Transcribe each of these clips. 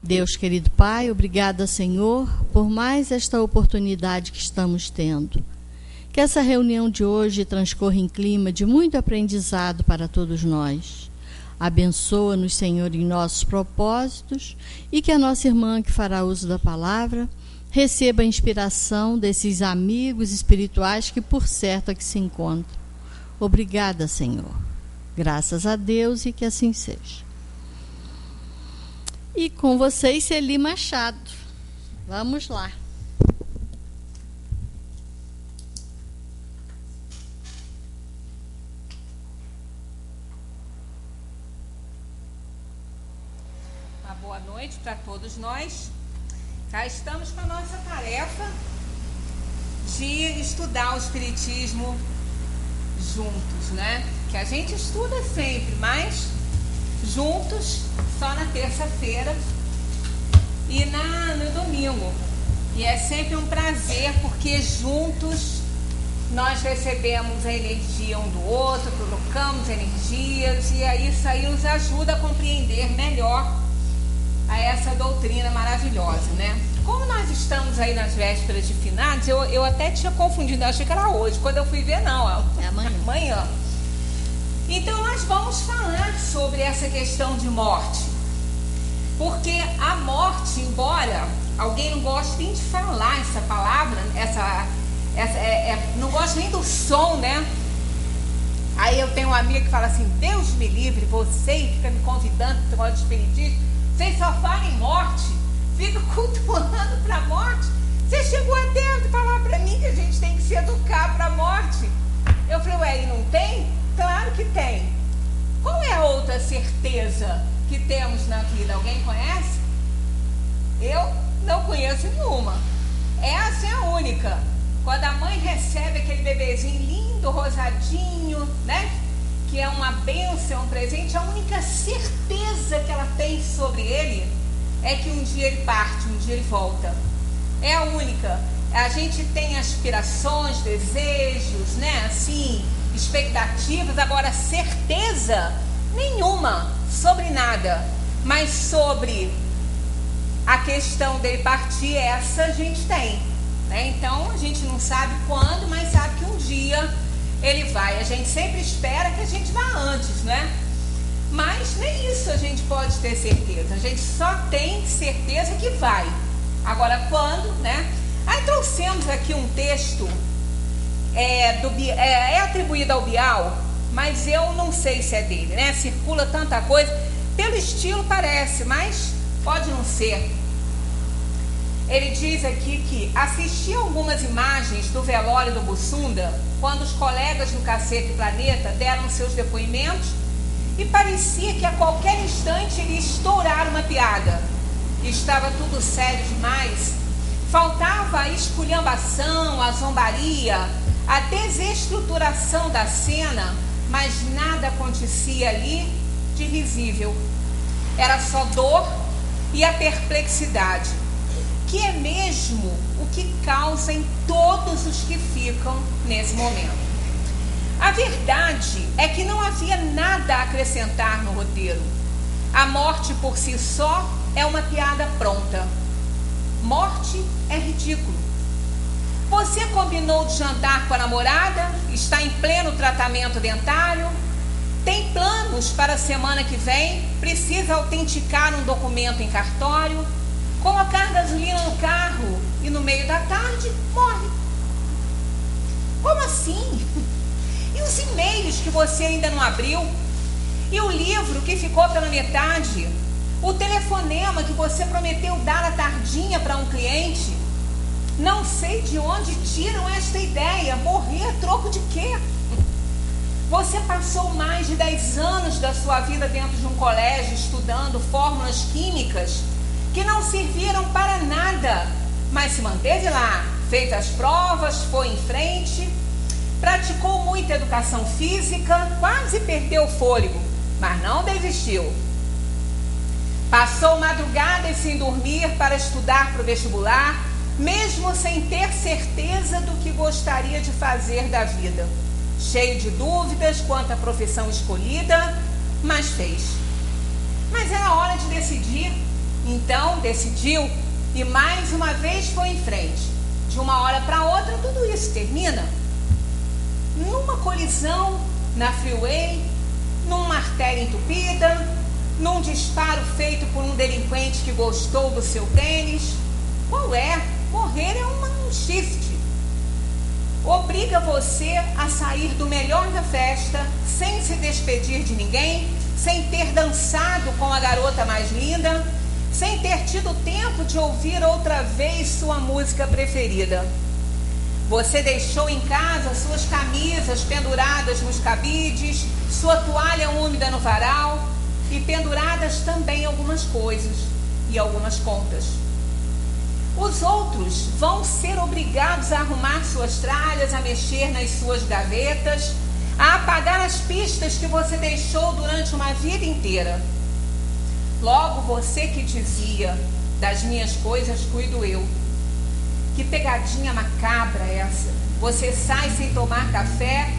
Deus, querido Pai, obrigada, Senhor, por mais esta oportunidade que estamos tendo. Que essa reunião de hoje transcorra em clima de muito aprendizado para todos nós. Abençoa-nos, Senhor, em nossos propósitos e que a nossa irmã que fará uso da palavra receba a inspiração desses amigos espirituais que por certo aqui se encontram. Obrigada, Senhor. Graças a Deus e que assim seja. E com vocês, Celi Machado. Vamos lá. Uma boa noite para todos nós. Já estamos com a nossa tarefa de estudar o Espiritismo juntos, né? Que a gente estuda sempre, mas juntos só na terça-feira e no domingo. E é sempre um prazer, porque juntos nós recebemos a energia um do outro, trocamos energias, e aí isso aí nos ajuda a compreender melhor a essa doutrina maravilhosa, né? Como nós estamos aí nas vésperas de finados, eu até tinha confundido, eu achei que era hoje, quando eu fui ver, não, é amanhã. Então nós vamos falar sobre essa questão de morte, porque a morte, embora alguém não goste nem de falar essa palavra, não gosta nem do som, né? Aí eu tenho uma amiga que fala assim: Deus me livre, você fica me convidando para o negócio de espiritismo, vocês só falam em morte, fica cultuando para a morte. Você chegou até a falar para mim que a gente tem que se educar para a morte. Eu falei, ué, e não tem? Claro que tem. Qual é a outra certeza que temos na vida? Alguém conhece? Eu não conheço nenhuma. Essa é a única. Quando a mãe recebe aquele bebezinho lindo, rosadinho, né? Que é uma bênção, um presente, a única certeza que ela tem sobre ele é que um dia ele parte, um dia ele volta. É a única. A gente tem aspirações, desejos, né? Assim, expectativas, agora certeza nenhuma sobre nada, mas sobre a questão dele partir, essa a gente tem, né? Então a gente não sabe quando, mas sabe que um dia ele vai. A gente sempre espera que a gente vá antes, né? Mas nem isso a gente pode ter certeza, a gente só tem certeza que vai. Agora quando, né? Aí trouxemos aqui um texto é atribuído ao Bial, mas eu não sei se é dele, né? Circula tanta coisa, pelo estilo parece, mas pode não ser. Ele diz aqui que assistiu algumas imagens do velório do Bussunda quando os colegas do Cacete Planeta deram seus depoimentos e parecia que a qualquer instante iria estourar uma piada. Estava tudo sério demais. Faltava a esculhambação, a zombaria, a desestruturação da cena, mas nada acontecia ali de risível. Era só dor e a perplexidade, que é mesmo o que causa em todos os que ficam nesse momento. A verdade é que não havia nada a acrescentar no roteiro. A morte por si só é uma piada pronta. Morte é ridículo. Você combinou de jantar com a namorada, está em pleno tratamento dentário, tem planos para a semana que vem, precisa autenticar um documento em cartório, colocar gasolina no carro e no meio da tarde morre. Como assim? E os e-mails que você ainda não abriu? E o livro que ficou pela metade? O telefonema que você prometeu dar à tardinha para um cliente? Não sei de onde tiram esta ideia. Morrer a troco de quê? Você passou mais de 10 anos da sua vida dentro de um colégio estudando fórmulas químicas que não serviram para nada, mas se manteve lá, fez as provas, foi em frente, praticou muita educação física, quase perdeu o fôlego, mas não desistiu. Passou madrugadas sem dormir para estudar para o vestibular, mesmo sem ter certeza do que gostaria de fazer da vida. Cheio de dúvidas quanto à profissão escolhida, mas fez. Mas era hora de decidir. Então decidiu e mais uma vez foi em frente. De uma hora para outra, tudo isso termina numa colisão na freeway, numa artéria entupida, num disparo feito por um delinquente que gostou do seu tênis. Qual é? Morrer é um shift. Obriga você a sair do melhor da festa, sem se despedir de ninguém, sem ter dançado com a garota mais linda, sem ter tido tempo de ouvir outra vez sua música preferida. Você deixou em casa suas camisas penduradas nos cabides, sua toalha úmida no varal e penduradas também algumas coisas e algumas contas. Os outros vão ser obrigados a arrumar suas tralhas, a mexer nas suas gavetas, a apagar as pistas que você deixou durante uma vida inteira. Logo você que dizia, das minhas coisas cuido eu. Que pegadinha macabra essa. Você sai sem tomar café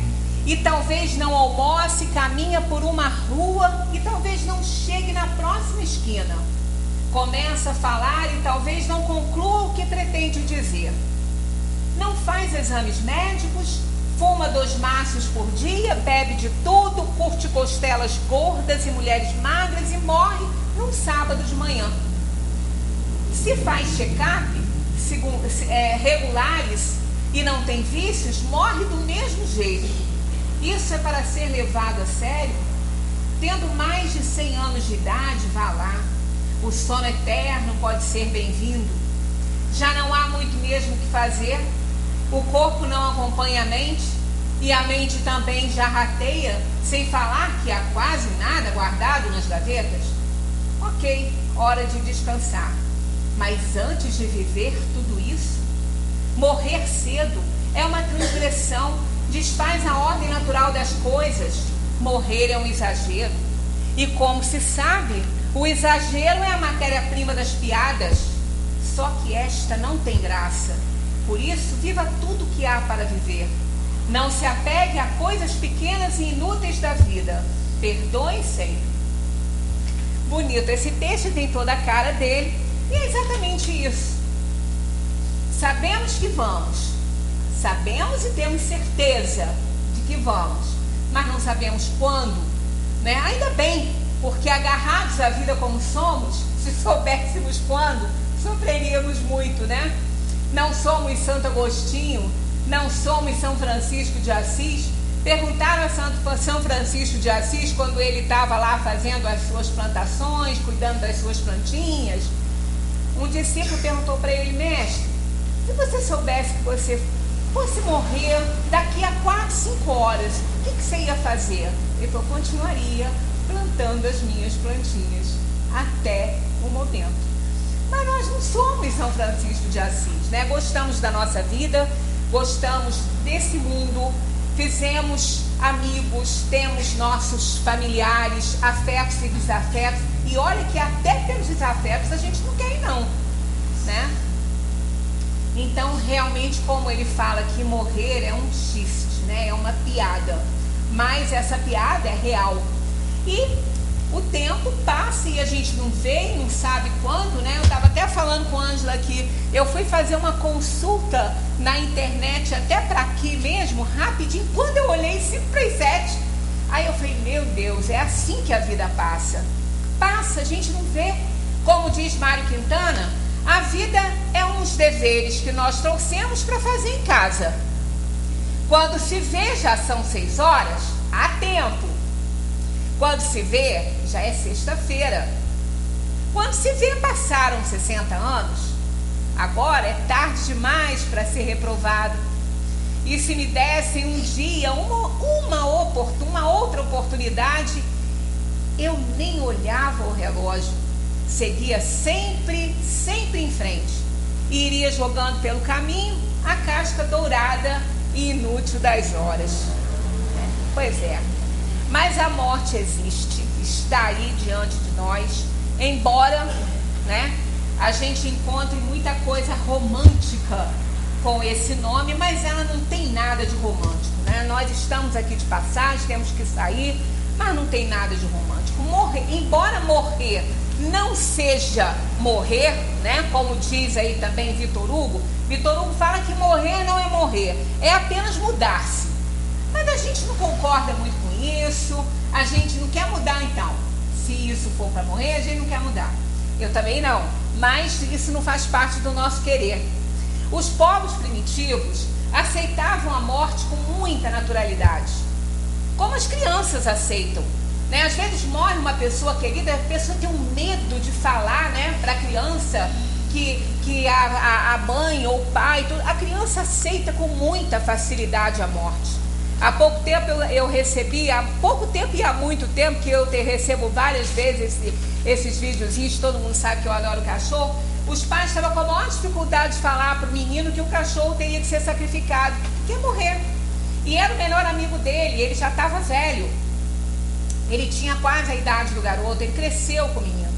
e talvez não almoce, caminha por uma rua e talvez não chegue na próxima esquina. Começa a falar e talvez não conclua o que pretende dizer. Não faz exames médicos, fuma 2 maços por dia, bebe de tudo, curte costelas gordas e mulheres magras e morre num sábado de manhã. Se faz check-up regulares e não tem vícios, morre do mesmo jeito. Isso é para ser levado a sério? Tendo mais de 100 anos de idade, vá lá. O sono eterno pode ser bem-vindo. Já não há muito mesmo o que fazer. O corpo não acompanha a mente e a mente também já rateia, sem falar que há quase nada guardado nas gavetas. Ok, hora de descansar. Mas antes de viver tudo isso, morrer cedo é uma transgressão, desfaz a ordem natural das coisas. Morrer é um exagero. E como se sabe, o exagero é a matéria-prima das piadas. Só que esta não tem graça. Por isso, viva tudo que há para viver. Não se apegue a coisas pequenas e inúteis da vida. Perdoe sempre. Bonito esse texto, tem toda a cara dele. E é exatamente isso. Sabemos que vamos. Sabemos e temos certeza de que vamos. Mas não sabemos quando, né? Ainda bem, porque agarrados à vida como somos, se soubéssemos quando, sofreríamos muito, né? Não somos Santo Agostinho, não somos São Francisco de Assis. Perguntaram a São Francisco de Assis, quando ele estava lá fazendo as suas plantações, cuidando das suas plantinhas. Um discípulo perguntou para ele: mestre, se você soubesse que você fosse morrer daqui a 4, 5 horas, o que você ia fazer? Ele falou: continuaria plantando as minhas plantinhas até o momento. Mas nós não somos São Francisco de Assis, né? Gostamos da nossa vida, gostamos desse mundo, fizemos amigos, temos nossos familiares, afetos e desafetos. E olha que até pelos desafetos a gente não quer ir não, né? Então, realmente, como ele fala que morrer é um xiste, né? É uma piada. Mas essa piada é real. E o tempo passa e a gente não vê e não sabe quando, né? Eu estava até falando com a Ângela que eu fui fazer uma consulta na internet, até para aqui mesmo, rapidinho. Quando eu olhei 5:07, aí eu falei: meu Deus, é assim que a vida passa. Passa, a gente não vê. Como diz Mário Quintana, a vida é uns deveres que nós trouxemos para fazer em casa. Quando se vê, já são 6 horas, há tempo. Quando se vê, já é sexta-feira. Quando se vê, passaram 60 anos. Agora é tarde demais para ser reprovado. E se me dessem um dia, uma outra oportunidade, eu nem olhava o relógio. Seguia sempre em frente. E iria jogando pelo caminho a casca dourada e inútil das horas. Pois é. Mas a morte existe, está aí diante de nós, embora, né, a gente encontre muita coisa romântica com esse nome, mas ela não tem nada de romântico, né? Nós estamos aqui de passagem, temos que sair, mas não tem nada de romântico. Embora morrer não seja morrer, né? Como diz aí também Vitor Hugo. Vitor Hugo fala que morrer não é morrer, é apenas mudar-se. Mas a gente não concorda muito com isso, a gente não quer mudar então. Se isso for para morrer, a gente não quer mudar. Eu também não, mas isso não faz parte do nosso querer. Os povos primitivos aceitavam a morte com muita naturalidade, como as crianças aceitam, né? Às vezes morre uma pessoa querida, a pessoa tem um medo de falar, né, para a criança que a mãe ou o pai, a criança aceita com muita facilidade a morte. Há pouco tempo eu recebi, há pouco tempo e há muito tempo, que eu recebo várias vezes esses videozinhos, todo mundo sabe que eu adoro cachorro. Os pais estavam com a maior dificuldade de falar para o menino que o cachorro teria que ser sacrificado, que ia morrer. E era o melhor amigo dele, ele já estava velho. Ele tinha quase a idade do garoto, ele cresceu com o menino.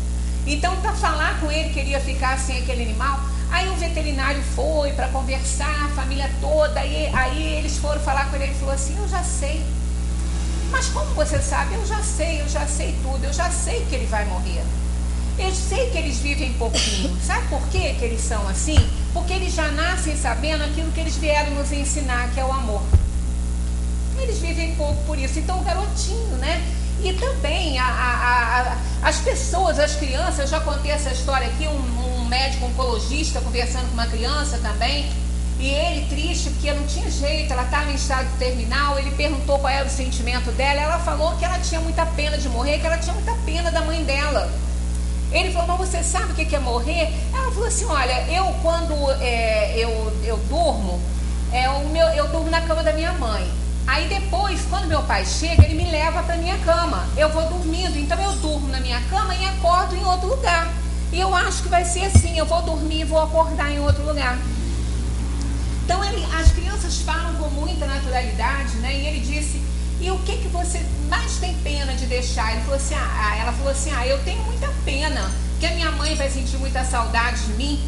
Então, para falar com ele que ele ia ficar sem aquele animal, aí o veterinário foi para conversar, a família toda, e aí eles foram falar com ele, ele falou assim: eu já sei. Mas como você sabe? Eu já sei tudo, eu já sei que ele vai morrer. Eu sei que eles vivem pouquinho. Sabe por quê que eles são assim? Porque eles já nascem sabendo aquilo que eles vieram nos ensinar, que é o amor. Eles vivem pouco por isso. Então o garotinho, né? E também as pessoas, as crianças, eu já contei essa história aqui, um médico oncologista conversando com uma criança também, e ele triste porque não tinha jeito, ela estava em estado terminal, ele perguntou qual era o sentimento dela, ela falou que ela tinha muita pena de morrer, que ela tinha muita pena da mãe dela. Ele falou: mas você sabe o que é morrer? Ela falou assim: olha, eu quando eu durmo, eu durmo na cama da minha mãe. Aí depois, quando meu pai chega, ele me leva para minha cama. Eu vou dormindo, então eu durmo na minha cama e acordo em outro lugar. E eu acho que vai ser assim, eu vou dormir e vou acordar em outro lugar. Então as crianças falam com muita naturalidade, né? E ele disse: e o que você mais tem pena de deixar? Ele falou assim, ela falou assim: eu tenho muita pena, que a minha mãe vai sentir muita saudade de mim.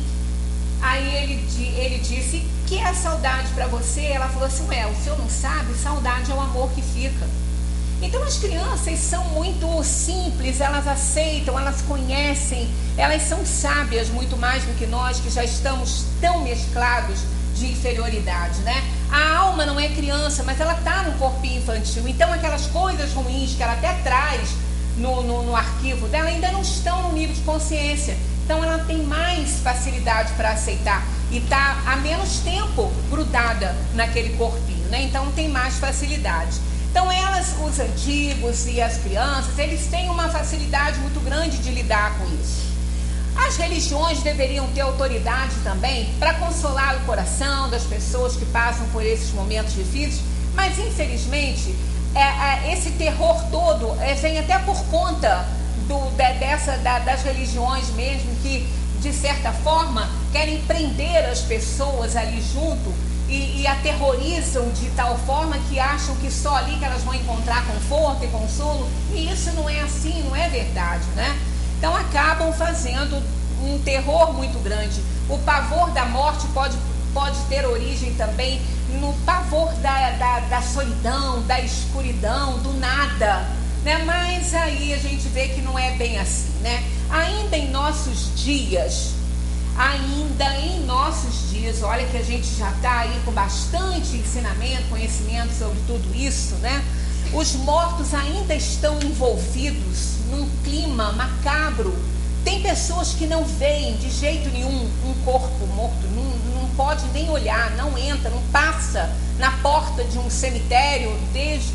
Aí ele disse: que é a saudade para você? Ela falou assim: o senhor não sabe, saudade é o amor que fica. Então as crianças são muito simples, elas aceitam, elas conhecem, elas são sábias muito mais do que nós, que já estamos tão mesclados de inferioridade, né? A alma não é criança, mas ela está no corpinho infantil. Então aquelas coisas ruins que ela até traz no arquivo dela ainda não estão no nível de consciência. Então ela tem mais facilidade para aceitar e está há menos tempo grudada naquele corpinho, né? Então tem mais facilidade. Então os antigos e as crianças, eles têm uma facilidade muito grande de lidar com isso. As religiões deveriam ter autoridade também para consolar o coração das pessoas que passam por esses momentos difíceis, mas infelizmente esse terror todo vem até por conta das religiões mesmo, que de certa forma querem prender as pessoas ali junto e aterrorizam de tal forma que acham que só ali que elas vão encontrar conforto e consolo, e isso não é assim, não é verdade, né? Então acabam fazendo um terror muito grande. O pavor da morte pode ter origem também no pavor da solidão, da escuridão, do nada, né? Mas aí a gente vê que não é bem assim, né? Ainda em nossos dias, olha que a gente já está aí com bastante ensinamento, conhecimento sobre tudo isso, né? Os mortos ainda estão envolvidos num clima macabro. Tem pessoas que não veem de jeito nenhum um corpo morto, não pode nem olhar, não entra, não passa na porta de um cemitério,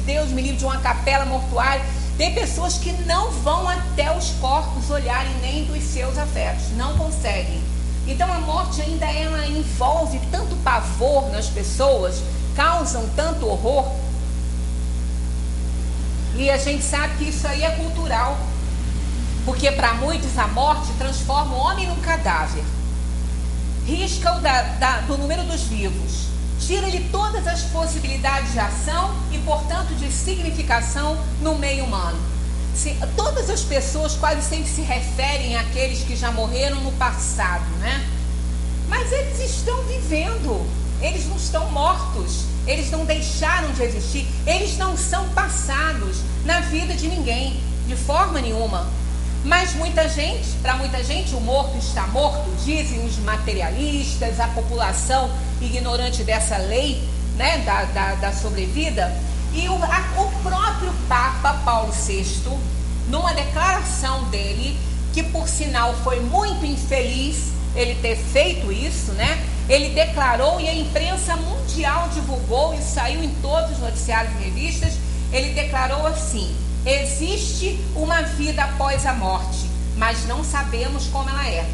Deus me livre, de uma capela mortuária. Tem pessoas que não vão até os corpos olharem nem dos seus afetos, não conseguem. Então a morte ainda ela envolve tanto pavor nas pessoas, causam tanto horror. E a gente sabe que isso aí é cultural, porque para muitos a morte transforma o homem num cadáver, risca-o do número dos vivos, tira-lhe todas as possibilidades de ação e, portanto, de significação no meio humano. Todas as pessoas quase sempre se referem àqueles que já morreram no passado, né? Mas eles estão vivendo, eles não estão mortos, eles não deixaram de existir, eles não são passados na vida de ninguém, de forma nenhuma. Mas para muita gente, o morto está morto, dizem os materialistas, a população ignorante dessa lei, né, da sobrevida. E o próprio Papa Paulo VI, numa declaração dele, que por sinal foi muito infeliz ele ter feito isso, né? Ele declarou, e a imprensa mundial divulgou, e saiu em todos os noticiários e revistas, ele declarou assim: existe uma vida após a morte, mas não sabemos como ela é.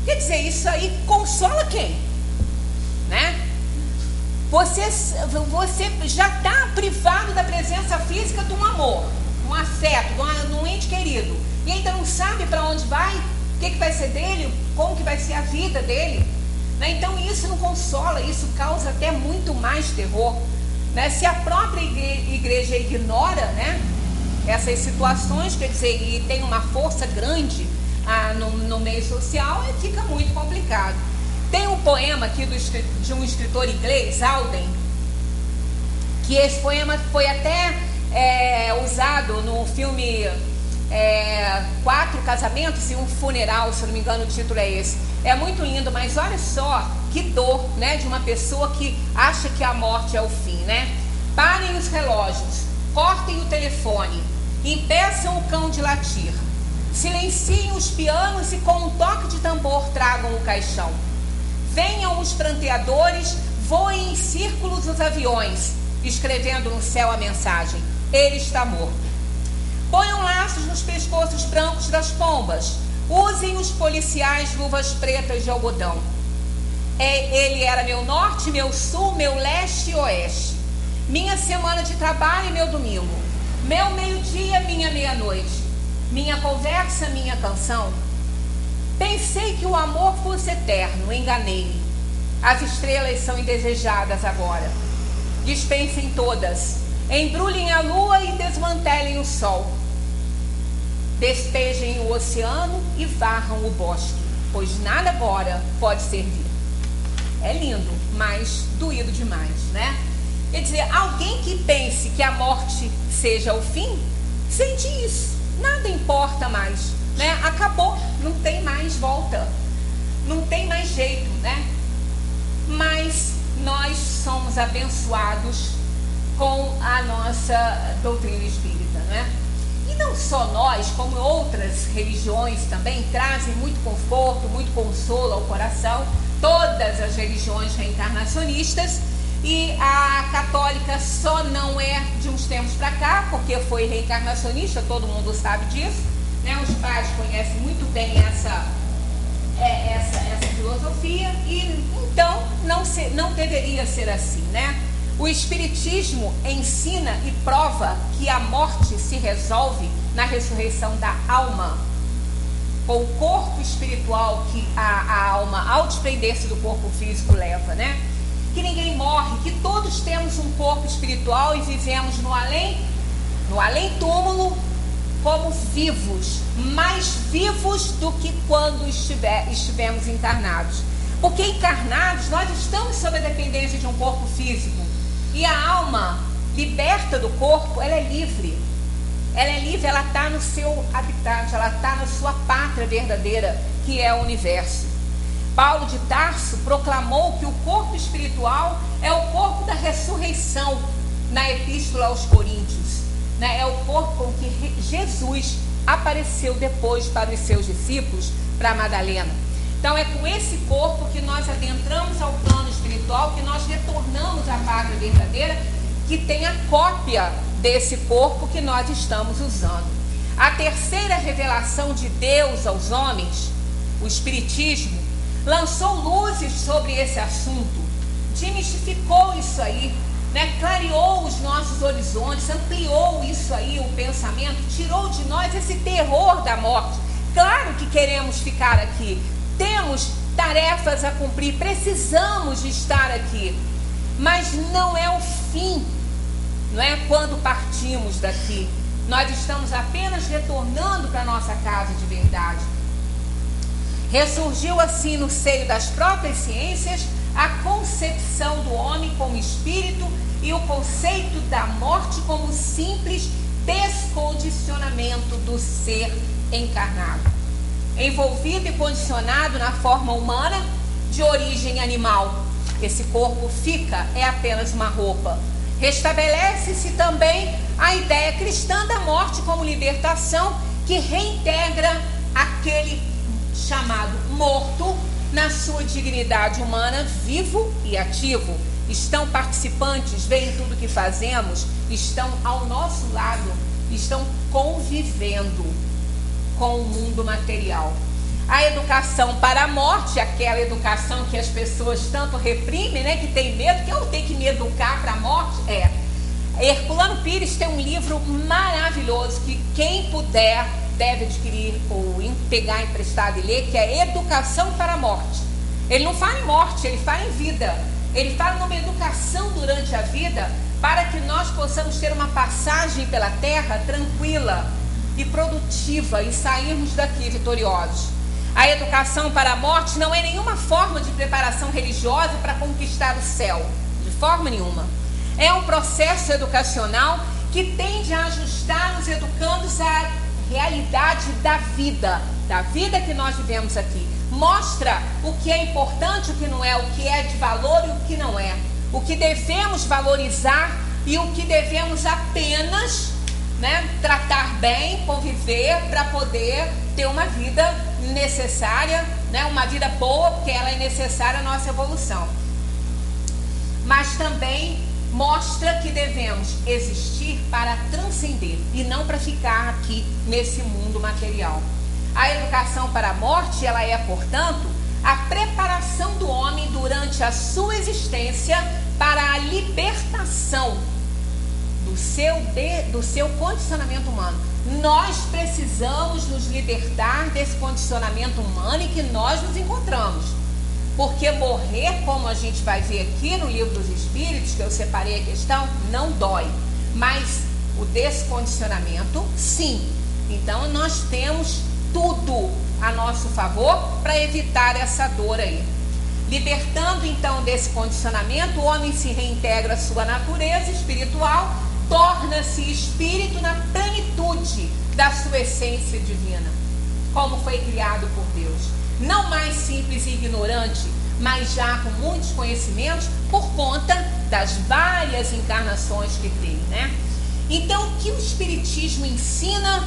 Quer dizer, isso aí consola quem? Né? Você já está privado da presença física de um amor, de um afeto, de um ente querido, e ainda não sabe para onde vai, o que vai ser dele, como que vai ser a vida dele, né? Então isso não consola, isso causa até muito mais terror, né? Se a própria igreja ignora, né, essas situações, quer dizer, e tem uma força grande no meio social, fica muito complicado. Tem um poema aqui de um escritor inglês, Alden, que esse poema foi até usado no filme 4 Casamentos e um Funeral, se eu não me engano o título é esse. É muito lindo, mas olha só que dor, né, de uma pessoa que acha que a morte é o fim, né? Parem os relógios, cortem o telefone, impeçam o cão de latir, silenciem os pianos e com um toque de tambor tragam o caixão. Venham os pranteadores, voem em círculos os aviões, escrevendo no céu a mensagem: ele está morto. Ponham laços nos pescoços brancos das pombas, usem os policiais luvas pretas de algodão. Ele era meu norte, meu sul, meu leste e oeste, minha semana de trabalho e meu domingo, meu meio-dia, minha meia-noite, minha conversa, minha canção. Pensei que o amor fosse eterno, enganei-me. As estrelas são indesejadas agora. Dispensem todas, embrulhem a lua e desmantelem o sol. Despejem o oceano e varram o bosque, pois nada agora pode servir. É lindo, mas doído demais, né? Quer dizer, alguém que pense que a morte seja o fim, sente isso. Nada importa mais, né? Acabou, não tem mais volta, não tem mais jeito, né? Mas nós somos abençoados com a nossa doutrina espírita, né? E não só nós, como outras religiões também trazem muito conforto, muito consolo ao coração. Todas as religiões reencarnacionistas, e a católica só não é de uns tempos para cá, porque foi reencarnacionista, todo mundo sabe disso, né? Os pais conhecem muito bem essa filosofia, e então não deveria ser assim, né? O Espiritismo ensina e prova que a morte se resolve na ressurreição da alma, com o corpo espiritual que a alma, ao desprender-se do corpo físico, leva, né? Que ninguém morre, que todos temos um corpo espiritual e vivemos no além-túmulo como vivos, mais vivos do que quando estivemos encarnados. Porque encarnados, nós estamos sob a dependência de um corpo físico. E a alma, liberta do corpo, ela é livre. Ela é livre, ela está no seu habitat, ela está na sua pátria verdadeira, que é o universo. Paulo de Tarso proclamou que o corpo espiritual é o corpo da ressurreição na Epístola aos Coríntios, né? É o corpo com que Jesus apareceu depois para os seus discípulos, para Madalena. Então é com esse corpo que nós adentramos ao plano espiritual, que nós retornamos à pátria verdadeira, que tem a cópia desse corpo que nós estamos usando. A terceira revelação de Deus aos homens, o Espiritismo, lançou luzes sobre esse assunto, demistificou isso aí, né? Clareou os nossos horizontes, ampliou isso aí, o pensamento, tirou de nós esse terror da morte. Claro que queremos ficar aqui, temos tarefas a cumprir, precisamos de estar aqui, mas não é o fim, não é quando partimos daqui. Nós estamos apenas retornando para a nossa casa de verdade. Ressurgiu assim no seio das próprias ciências a concepção do homem como espírito e o conceito da morte como simples descondicionamento do ser encarnado, envolvido e condicionado na forma humana de origem animal. Esse corpo fica, é apenas uma roupa. Restabelece-se também a ideia cristã da morte como libertação, que reintegra aquele chamado morto na sua dignidade humana, vivo e ativo. Estão participantes, veem tudo que fazemos, estão ao nosso lado, estão convivendo com o mundo material. A educação para a morte, aquela educação que as pessoas tanto reprimem, né, que tem medo, que eu tenho que me educar para a morte, Herculano Pires tem um livro maravilhoso que quem puder deve adquirir ou pegar emprestado e ler, que é Educação para a Morte. Ele não fala em morte, ele fala em vida. Ele fala numa educação durante a vida para que nós possamos ter uma passagem pela terra tranquila e produtiva e sairmos daqui vitoriosos. A educação para a morte não é nenhuma forma de preparação religiosa para conquistar o céu, de forma nenhuma. É um processo educacional que tende a ajustar os educandos à realidade da vida que nós vivemos aqui. Mostra o que é importante, o que não é, o que é de valor e o que não é, o que devemos valorizar e o que devemos apenas, tratar bem, conviver para poder ter uma vida necessária, uma vida boa, porque ela é necessária à nossa evolução. Mas também mostra que devemos existir para transcender e não para ficar aqui nesse mundo material. A educação para a morte, ela é, portanto, a preparação do homem durante a sua existência para a libertação do seu condicionamento humano. Nós precisamos nos libertar desse condicionamento humano em que nós nos encontramos. Porque morrer, como a gente vai ver aqui no Livro dos Espíritos, que eu separei a questão, não dói. Mas o descondicionamento, sim. Então nós temos tudo a nosso favor para evitar essa dor aí. Libertando então desse condicionamento, o homem se reintegra à sua natureza espiritual, torna-se espírito na plenitude da sua essência divina, como foi criado por Deus. Não mais simples e ignorante, mas já com muitos conhecimentos por conta das várias encarnações que tem, Então, o que o Espiritismo ensina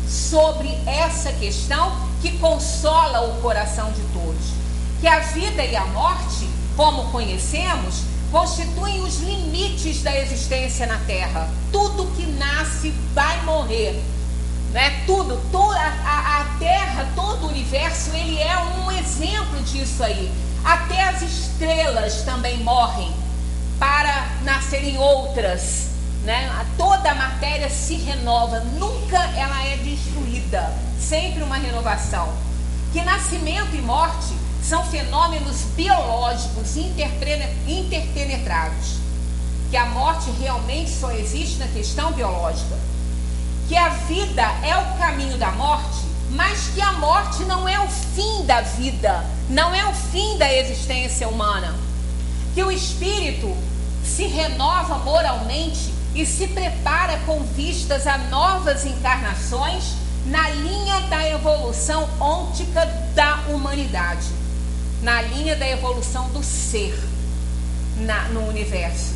sobre essa questão que consola o coração de todos? Que a vida e a morte, como conhecemos, constituem os limites da existência na Terra. Tudo que nasce vai morrer. Toda a Terra, todo o universo, ele é um exemplo disso aí. Até as estrelas também morrem para nascerem outras, Toda a matéria se renova, nunca ela é destruída, sempre uma renovação. Que nascimento e morte são fenômenos biológicos interpenetrados. Que a morte realmente só existe na questão biológica. Que a vida é o caminho da morte, mas que a morte não é o fim da vida, não é o fim da existência humana. Que o espírito se renova moralmente e se prepara com vistas a novas encarnações na linha da evolução ôntica da humanidade, na linha da evolução do ser no universo.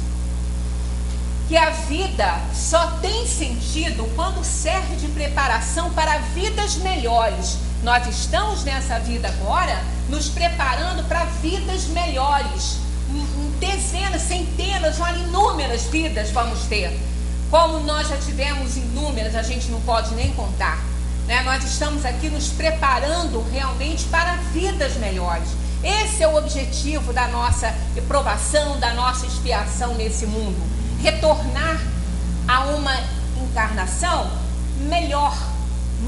Que a vida só tem sentido quando serve de preparação para vidas melhores. Nós estamos nessa vida agora nos preparando para vidas melhores. Dezenas, centenas, inúmeras vidas vamos ter. Como nós já tivemos inúmeras, a gente não pode nem contar. Nós estamos aqui nos preparando realmente para vidas melhores. Esse é o objetivo da nossa provação, da nossa expiação nesse mundo. Retornar a uma encarnação melhor,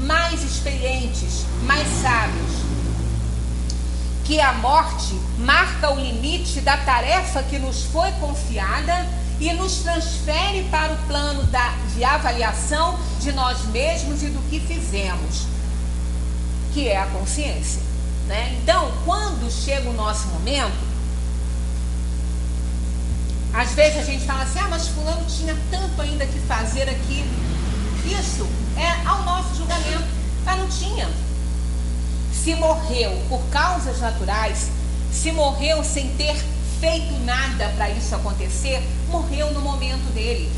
mais experientes, mais sábios. Que a morte marca o limite da tarefa que nos foi confiada e nos transfere para o plano de avaliação de nós mesmos e do que fizemos, que é a consciência. Então, quando chega o nosso momento, às vezes a gente fala assim, mas fulano tinha tanto ainda que fazer aqui. Isso é ao nosso julgamento. Mas não tinha. Se morreu por causas naturais, se morreu sem ter feito nada para isso acontecer, morreu no momento dele.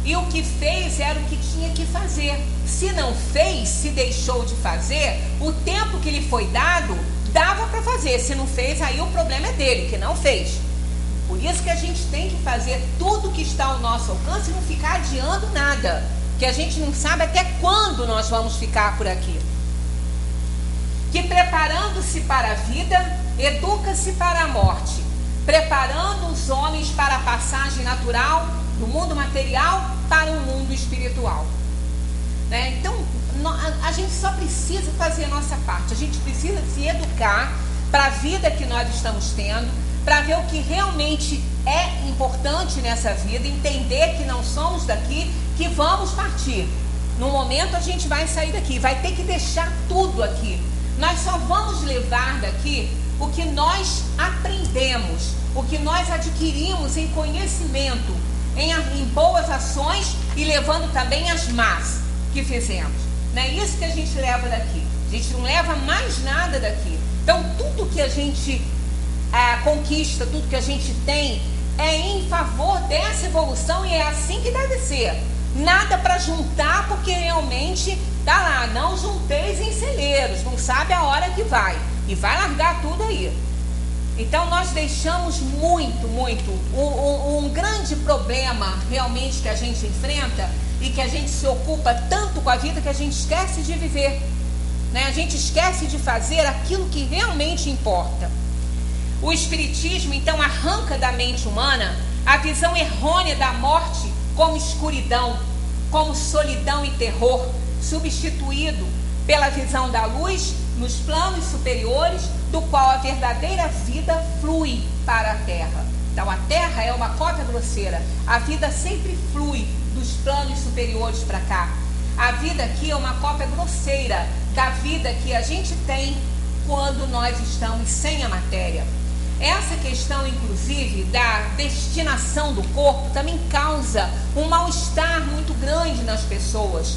E o que fez era o que tinha que fazer. Se não fez, se deixou de fazer, o tempo que lhe foi dado, dava para fazer. Se não fez, aí o problema é dele, que não fez. Por isso que a gente tem que fazer tudo que está ao nosso alcance e não ficar adiando nada. Que a gente não sabe até quando nós vamos ficar por aqui. Que preparando-se para a vida, educa-se para a morte. Preparando os homens para a passagem natural do mundo material para o mundo espiritual. Né? Então, a gente só precisa fazer a nossa parte. A gente precisa se educar para a vida que nós estamos tendo, para ver o que realmente é importante nessa vida, entender que não somos daqui, que vamos partir. No momento a gente vai sair daqui, vai ter que deixar tudo aqui. Nós só vamos levar daqui o que nós aprendemos, o que nós adquirimos em conhecimento, em boas ações e levando também as más que fizemos. Não é isso que a gente leva daqui. A gente não leva mais nada daqui. Então tudo que a gente conquista, tudo que a gente tem é em favor dessa evolução, e é assim que deve ser. Nada para juntar, porque realmente tá lá, não junteis em celeiros, não sabe a hora que vai, e vai largar tudo aí. Então nós deixamos muito um grande problema realmente que a gente enfrenta, e que a gente se ocupa tanto com a vida que a gente esquece de viver, né? A gente esquece de fazer aquilo que realmente importa. O Espiritismo, então, arranca da mente humana a visão errônea da morte como escuridão, como solidão e terror, substituído pela visão da luz nos planos superiores, do qual a verdadeira vida flui para a Terra. Então, a Terra é uma cópia grosseira. A vida sempre flui dos planos superiores para cá. A vida aqui é uma cópia grosseira da vida que a gente tem quando nós estamos sem a matéria. Essa questão, inclusive, da destinação do corpo também causa um mal-estar muito grande nas pessoas,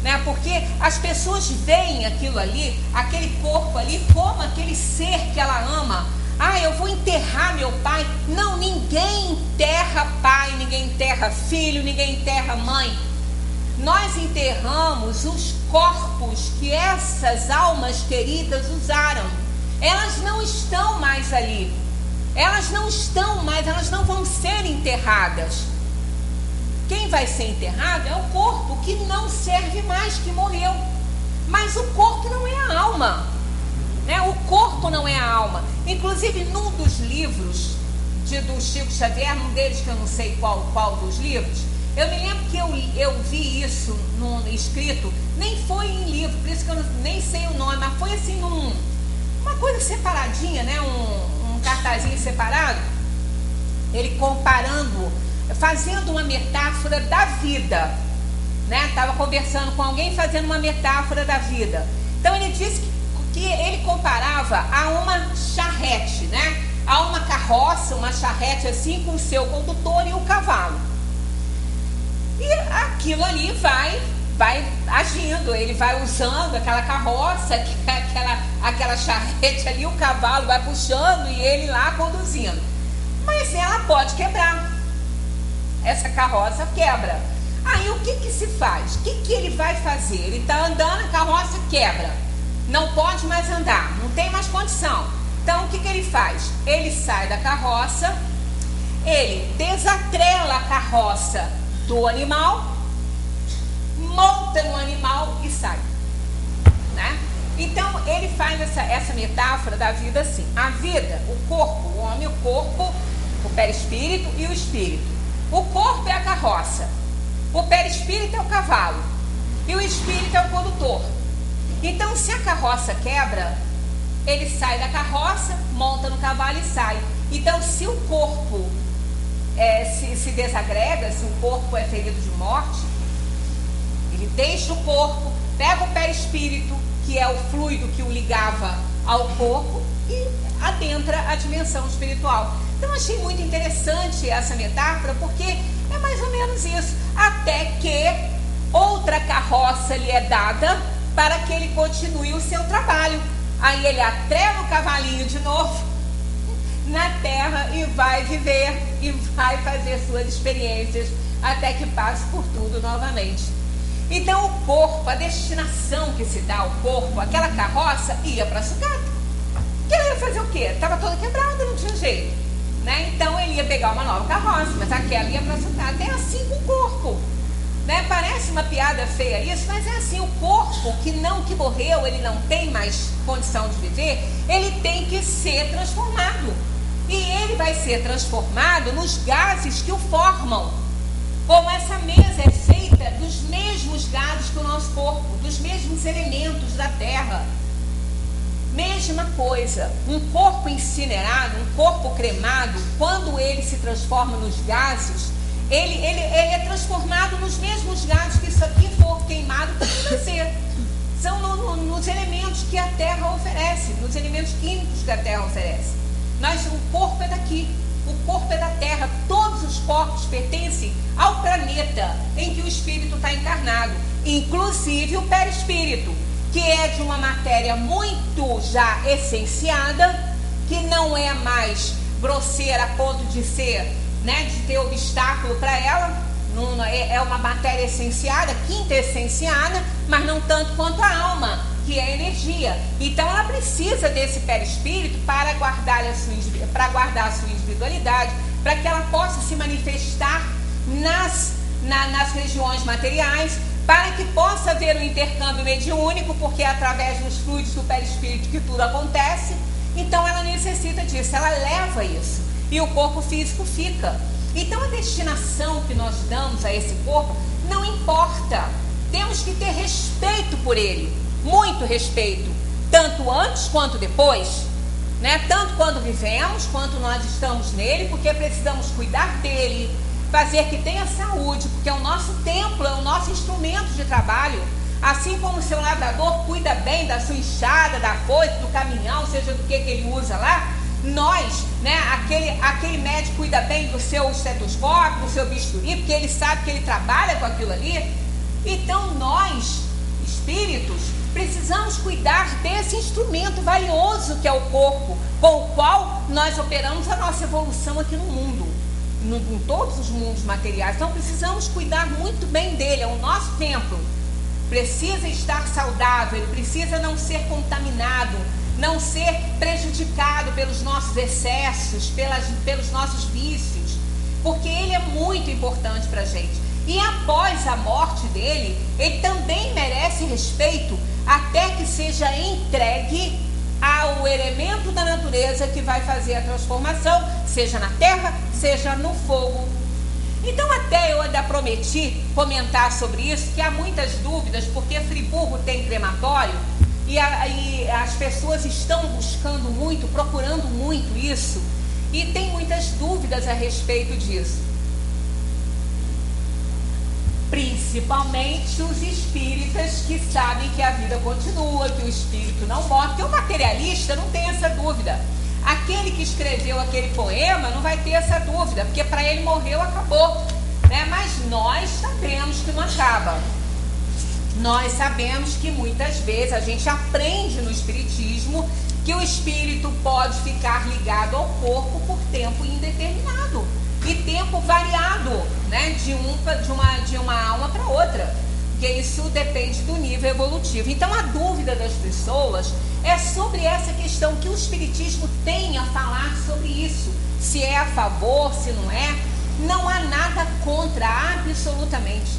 né? Porque as pessoas veem aquilo ali, aquele corpo ali, como aquele ser que ela ama. Ah, eu vou enterrar meu pai. Não, ninguém enterra pai, ninguém enterra filho, ninguém enterra mãe. Nós enterramos os corpos que essas almas queridas usaram. Elas não estão mais ali. Elas não estão mais, elas não vão ser enterradas. Quem vai ser enterrado é o corpo que não serve mais, que morreu. Mas o corpo não é a alma, né? O corpo não é a alma. Inclusive, num dos livros do Chico Xavier, num deles que eu não sei qual dos livros, eu me lembro que eu vi isso escrito, nem foi em livro, por isso que eu nem sei o nome, mas foi assim uma coisa separadinha, né? Um cartazinho separado, ele comparando, fazendo uma metáfora da vida, né? Estava conversando com alguém fazendo uma metáfora da vida. Então ele disse que ele comparava a uma charrete, né? A uma carroça, uma charrete assim, com o seu condutor e o cavalo. E aquilo ali vai agindo, ele vai usando aquela carroça, aquela charrete ali, o cavalo vai puxando e ele lá conduzindo. Mas ela pode quebrar. Essa carroça quebra. Aí o que se faz? O que ele vai fazer? Ele está andando, a carroça quebra. Não pode mais andar, não tem mais condição. Então o que ele faz? Ele sai da carroça, ele desatrela a carroça do animal, monta no animal e sai, né? Então ele faz essa metáfora da vida assim: a vida, o corpo, o homem, o corpo, o perispírito e o espírito. O corpo é a carroça, o perispírito é o cavalo e o espírito é o condutor. Então, se a carroça quebra, ele sai da carroça, monta no cavalo e sai. Então, se o corpo se desagrega, se o corpo é ferido de morte, ele deixa o corpo, pega o perispírito, que é o fluido que o ligava ao corpo, e adentra a dimensão espiritual. Então, achei muito interessante essa metáfora, porque é mais ou menos isso. Até que outra carroça lhe é dada, para que ele continue o seu trabalho. Aí ele atrela o cavalinho de novo na terra e vai viver e vai fazer suas experiências até que passe por tudo novamente. Então o corpo, a destinação que se dá ao corpo, aquela carroça ia para a sucata. Que ela ia fazer o quê? Estava toda quebrada, não tinha jeito, né? Então ele ia pegar uma nova carroça, mas aquela ia para a sucata. É assim com o corpo, né? Parece uma piada feia isso, mas é assim. O corpo que morreu, ele não tem mais condição de viver, ele tem que ser transformado. E ele vai ser transformado nos gases que o formam. Como essa mesa é feita dos mesmos gases que o nosso corpo, dos mesmos elementos da terra. Mesma coisa, um corpo incinerado, um corpo cremado, quando ele se transforma nos gases, ele é transformado nos mesmos gases que isso aqui for queimado também vai ser. São nos elementos que a terra oferece, nos elementos químicos que a terra oferece. O corpo é daqui, o corpo é da terra. Todos os corpos pertencem ao planeta em que o espírito está encarnado, inclusive o perispírito, que é de uma matéria muito já essenciada, que não é mais grosseira a ponto de ser, né, de ter obstáculo para ela. É uma matéria essenciada, quintessenciada, mas não tanto quanto a alma, que é a energia. Então ela precisa desse perispírito para guardar a sua individualidade, para que ela possa se manifestar nas regiões materiais, para que possa haver um intercâmbio mediúnico, porque é através dos fluidos do perispírito que tudo acontece. Então ela necessita disso, ela leva isso, e o corpo físico fica. Então a destinação que nós damos a esse corpo não importa, temos que ter respeito por ele, muito respeito, tanto antes quanto depois, né? Tanto quando vivemos, quanto nós estamos nele, porque precisamos cuidar dele, fazer que tenha saúde, porque é o nosso templo, é o nosso instrumento de trabalho. Assim como o seu lavrador cuida bem da sua enxada, da foice, do caminhão, seja do que ele usa lá, nós, né, aquele médico cuida bem do seu estetoscópio, do seu bisturi, porque ele sabe que ele trabalha com aquilo ali. Então nós, espíritos, precisamos cuidar desse instrumento valioso que é o corpo, com o qual nós operamos a nossa evolução aqui no mundo, em todos os mundos materiais. Então precisamos cuidar muito bem dele, é o nosso templo. Precisa estar saudável, ele precisa não ser contaminado, não ser prejudicado pelos nossos excessos, pelos nossos vícios, porque ele é muito importante para a gente. E após a morte dele, ele também merece respeito, até que seja entregue ao elemento da natureza que vai fazer a transformação, seja na terra, seja no fogo. Então até eu ainda prometi comentar sobre isso, que há muitas dúvidas, porque Friburgo tem crematório, e as pessoas estão buscando muito, procurando muito isso, e tem muitas dúvidas a respeito disso. Principalmente os espíritas que sabem que a vida continua, que o espírito não morre, porque o materialista não tem essa dúvida. Aquele que escreveu aquele poema não vai ter essa dúvida, porque para ele morreu, acabou, né? Mas nós sabemos que não acaba. Nós sabemos que muitas vezes a gente aprende no espiritismo que o espírito pode ficar ligado ao corpo por tempo indeterminado e tempo variado, né? de uma alma para outra, porque isso depende do nível evolutivo. Então a dúvida das pessoas é sobre essa questão, que o espiritismo tem a falar sobre isso, se é a favor, se não é. Não há nada contra, absolutamente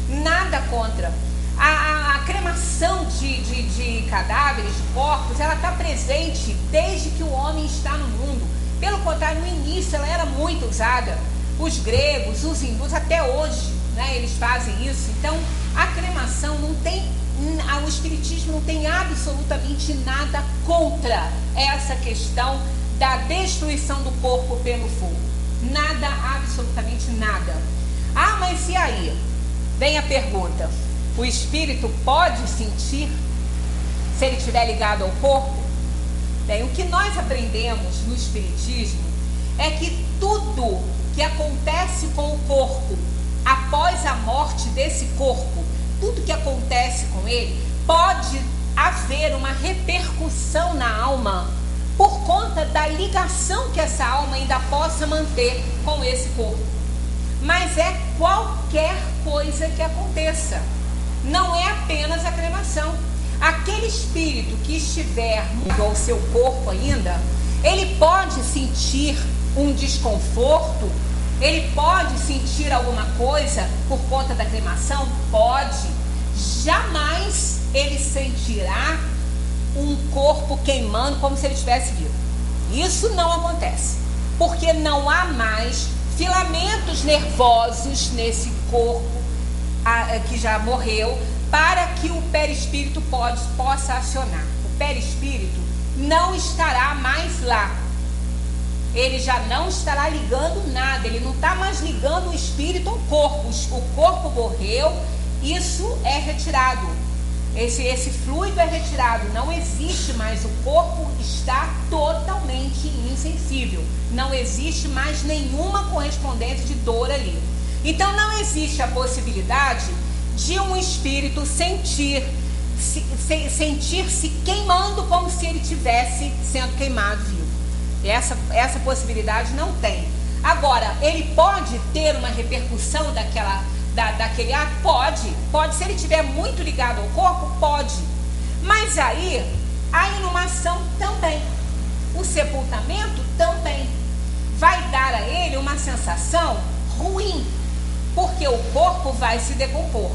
nada contra. A cremação de cadáveres, de corpos, ela está presente desde que o homem está no mundo. Pelo contrário, no início ela era muito usada. Os gregos, os hindus, até hoje, né, eles fazem isso. Então a cremação não tem, o espiritismo não tem absolutamente nada contra essa questão da destruição do corpo pelo fogo. Nada, absolutamente nada. Ah, mas e aí? Vem a pergunta: o espírito pode sentir se ele estiver ligado ao corpo? Bem, o que nós aprendemos no espiritismo é que tudo que acontece com o corpo após a morte desse corpo, tudo que acontece com ele, pode haver uma repercussão na alma por conta da ligação que essa alma ainda possa manter com esse corpo. Mas é qualquer coisa que aconteça, não é apenas a cremação. Aquele espírito que estiver ao seu corpo ainda, ele pode sentir um desconforto, ele pode sentir alguma coisa por conta da cremação? Pode. Jamais ele sentirá um corpo queimando como se ele estivesse vivo. Isso não acontece, porque não há mais filamentos nervosos nesse corpo que já morreu, para que o perispírito possa acionar. O perispírito não estará mais lá. Ele já não estará ligando nada. Ele não está mais ligando o espírito ao corpo. O corpo morreu, isso é retirado. Esse fluido é retirado. Não existe mais. O corpo está totalmente insensível. Não existe mais nenhuma correspondência de dor ali. Então não existe a possibilidade de um espírito sentir-se queimando como se ele estivesse sendo queimado vivo. Essa possibilidade não tem. Agora, ele pode ter uma repercussão daquele ato? Pode. Se ele estiver muito ligado ao corpo, pode. Mas aí, a inumação também. O sepultamento também vai dar a ele uma sensação ruim, porque o corpo vai se decompor.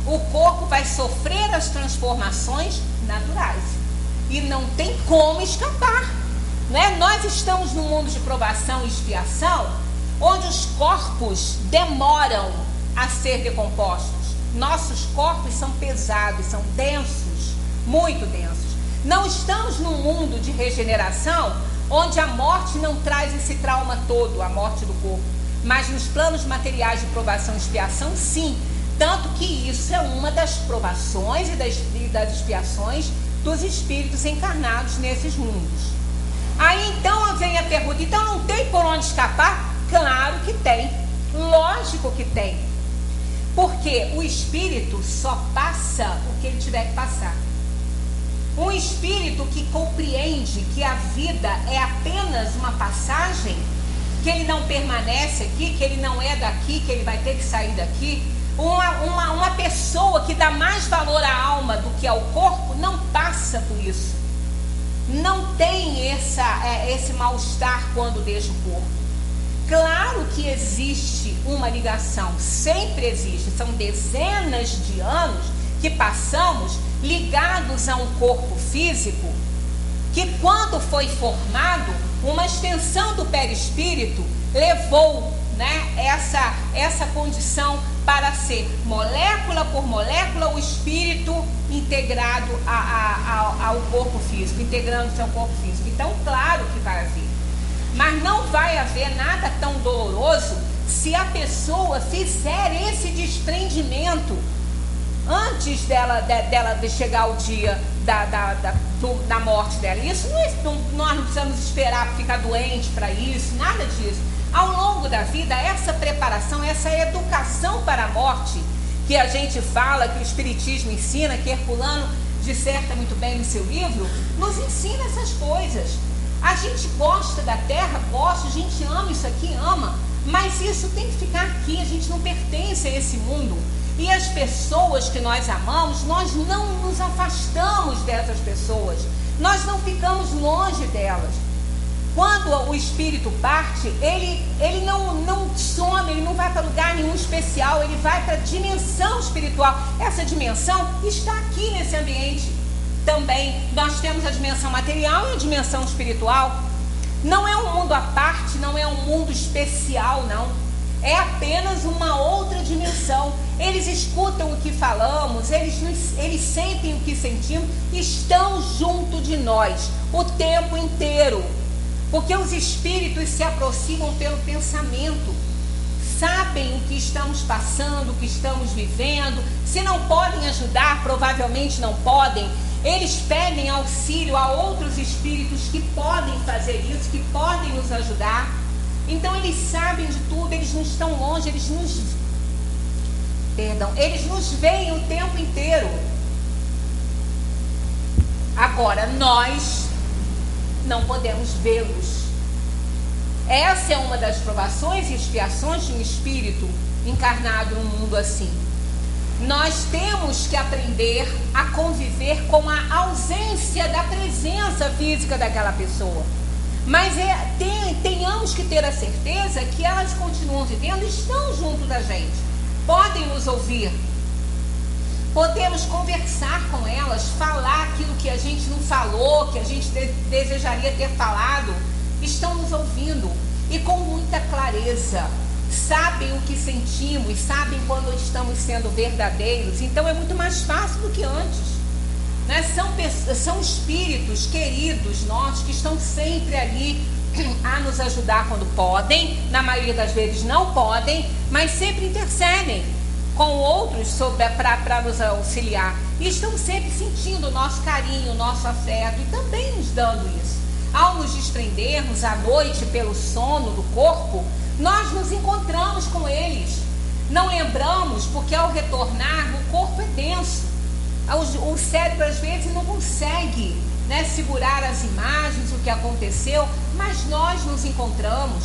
O corpo vai sofrer as transformações naturais e não tem como escapar, né? Nós estamos num mundo de provação e expiação, onde os corpos demoram a ser decompostos. Nossos corpos são pesados, são densos, muito densos. Não estamos num mundo de regeneração, onde a morte não traz esse trauma todo, a morte do corpo. Mas nos planos materiais de provação e expiação, sim. Tanto que isso é uma das provações e das expiações dos espíritos encarnados nesses mundos. Aí então vem a pergunta: então não tem por onde escapar? Claro que tem, lógico que tem. Porque o espírito só passa o que ele tiver que passar. Um espírito que compreende que a vida é apenas uma passagem, que ele não permanece aqui, que ele não é daqui, que ele vai ter que sair daqui. Uma pessoa que dá mais valor à alma do que ao corpo não passa por isso. Não tem esse mal-estar quando deixa o corpo. Claro que existe uma ligação, sempre existe. São dezenas de anos que passamos ligados a um corpo físico que, quando foi formado, uma extensão do perispírito levou, né, essa condição para ser molécula por molécula o espírito integrado ao corpo físico, integrando-se ao corpo físico. Então, claro que vai haver. Mas não vai haver nada tão doloroso se a pessoa fizer esse desprendimento antes dela de chegar o dia da morte dela. Isso nós não precisamos esperar ficar doente para isso, nada disso. Ao longo da vida, essa preparação, essa educação para a morte, que a gente fala, que o Espiritismo ensina, que Herculano disserta muito bem no seu livro, nos ensina essas coisas. A gente gosta da Terra, gosta, a gente ama isso aqui, ama, mas isso tem que ficar aqui, a gente não pertence a esse mundo. E as pessoas que nós amamos, nós não nos afastamos dessas pessoas, nós não ficamos longe delas. Quando o espírito parte, ele não some, ele não vai para lugar nenhum especial, ele vai para a dimensão espiritual. Essa dimensão está aqui nesse ambiente também. Nós temos a dimensão material e a dimensão espiritual. Não é um mundo à parte, não é um mundo especial, não. É apenas uma outra dimensão. Eles escutam o que falamos, eles sentem o que sentimos, estão junto de nós o tempo inteiro. Porque os espíritos se aproximam pelo pensamento, sabem o que estamos passando, o que estamos vivendo. Se não podem ajudar, provavelmente não podem. Eles pedem auxílio a outros espíritos que podem fazer isso, que podem nos ajudar. Então eles sabem de tudo, eles não estão longe, eles eles nos veem o tempo inteiro. Agora, nós não podemos vê-los. Essa é uma das provações e expiações de um espírito encarnado num mundo assim. Nós temos que aprender a conviver com a ausência da presença física daquela pessoa. Mas tenhamos que ter a certeza que elas continuam vivendo, estão junto da gente, podem nos ouvir. Podemos conversar com elas, falar aquilo que a gente não falou, que a gente desejaria ter falado. Estão nos ouvindo e com muita clareza. Sabem o que sentimos, sabem quando estamos sendo verdadeiros. Então é muito mais fácil do que antes, né? São espíritos queridos nossos que estão sempre ali a nos ajudar quando podem. Na maioria das vezes não podem, mas sempre intercedem com outros para nos auxiliar. E estão sempre sentindo o nosso carinho, o nosso afeto e também nos dando isso. Ao nos desprendermos à noite pelo sono do corpo, nós nos encontramos com eles. Não lembramos porque ao retornar o corpo é denso. O cérebro às vezes não consegue, né, segurar as imagens, o que aconteceu, mas nós nos encontramos,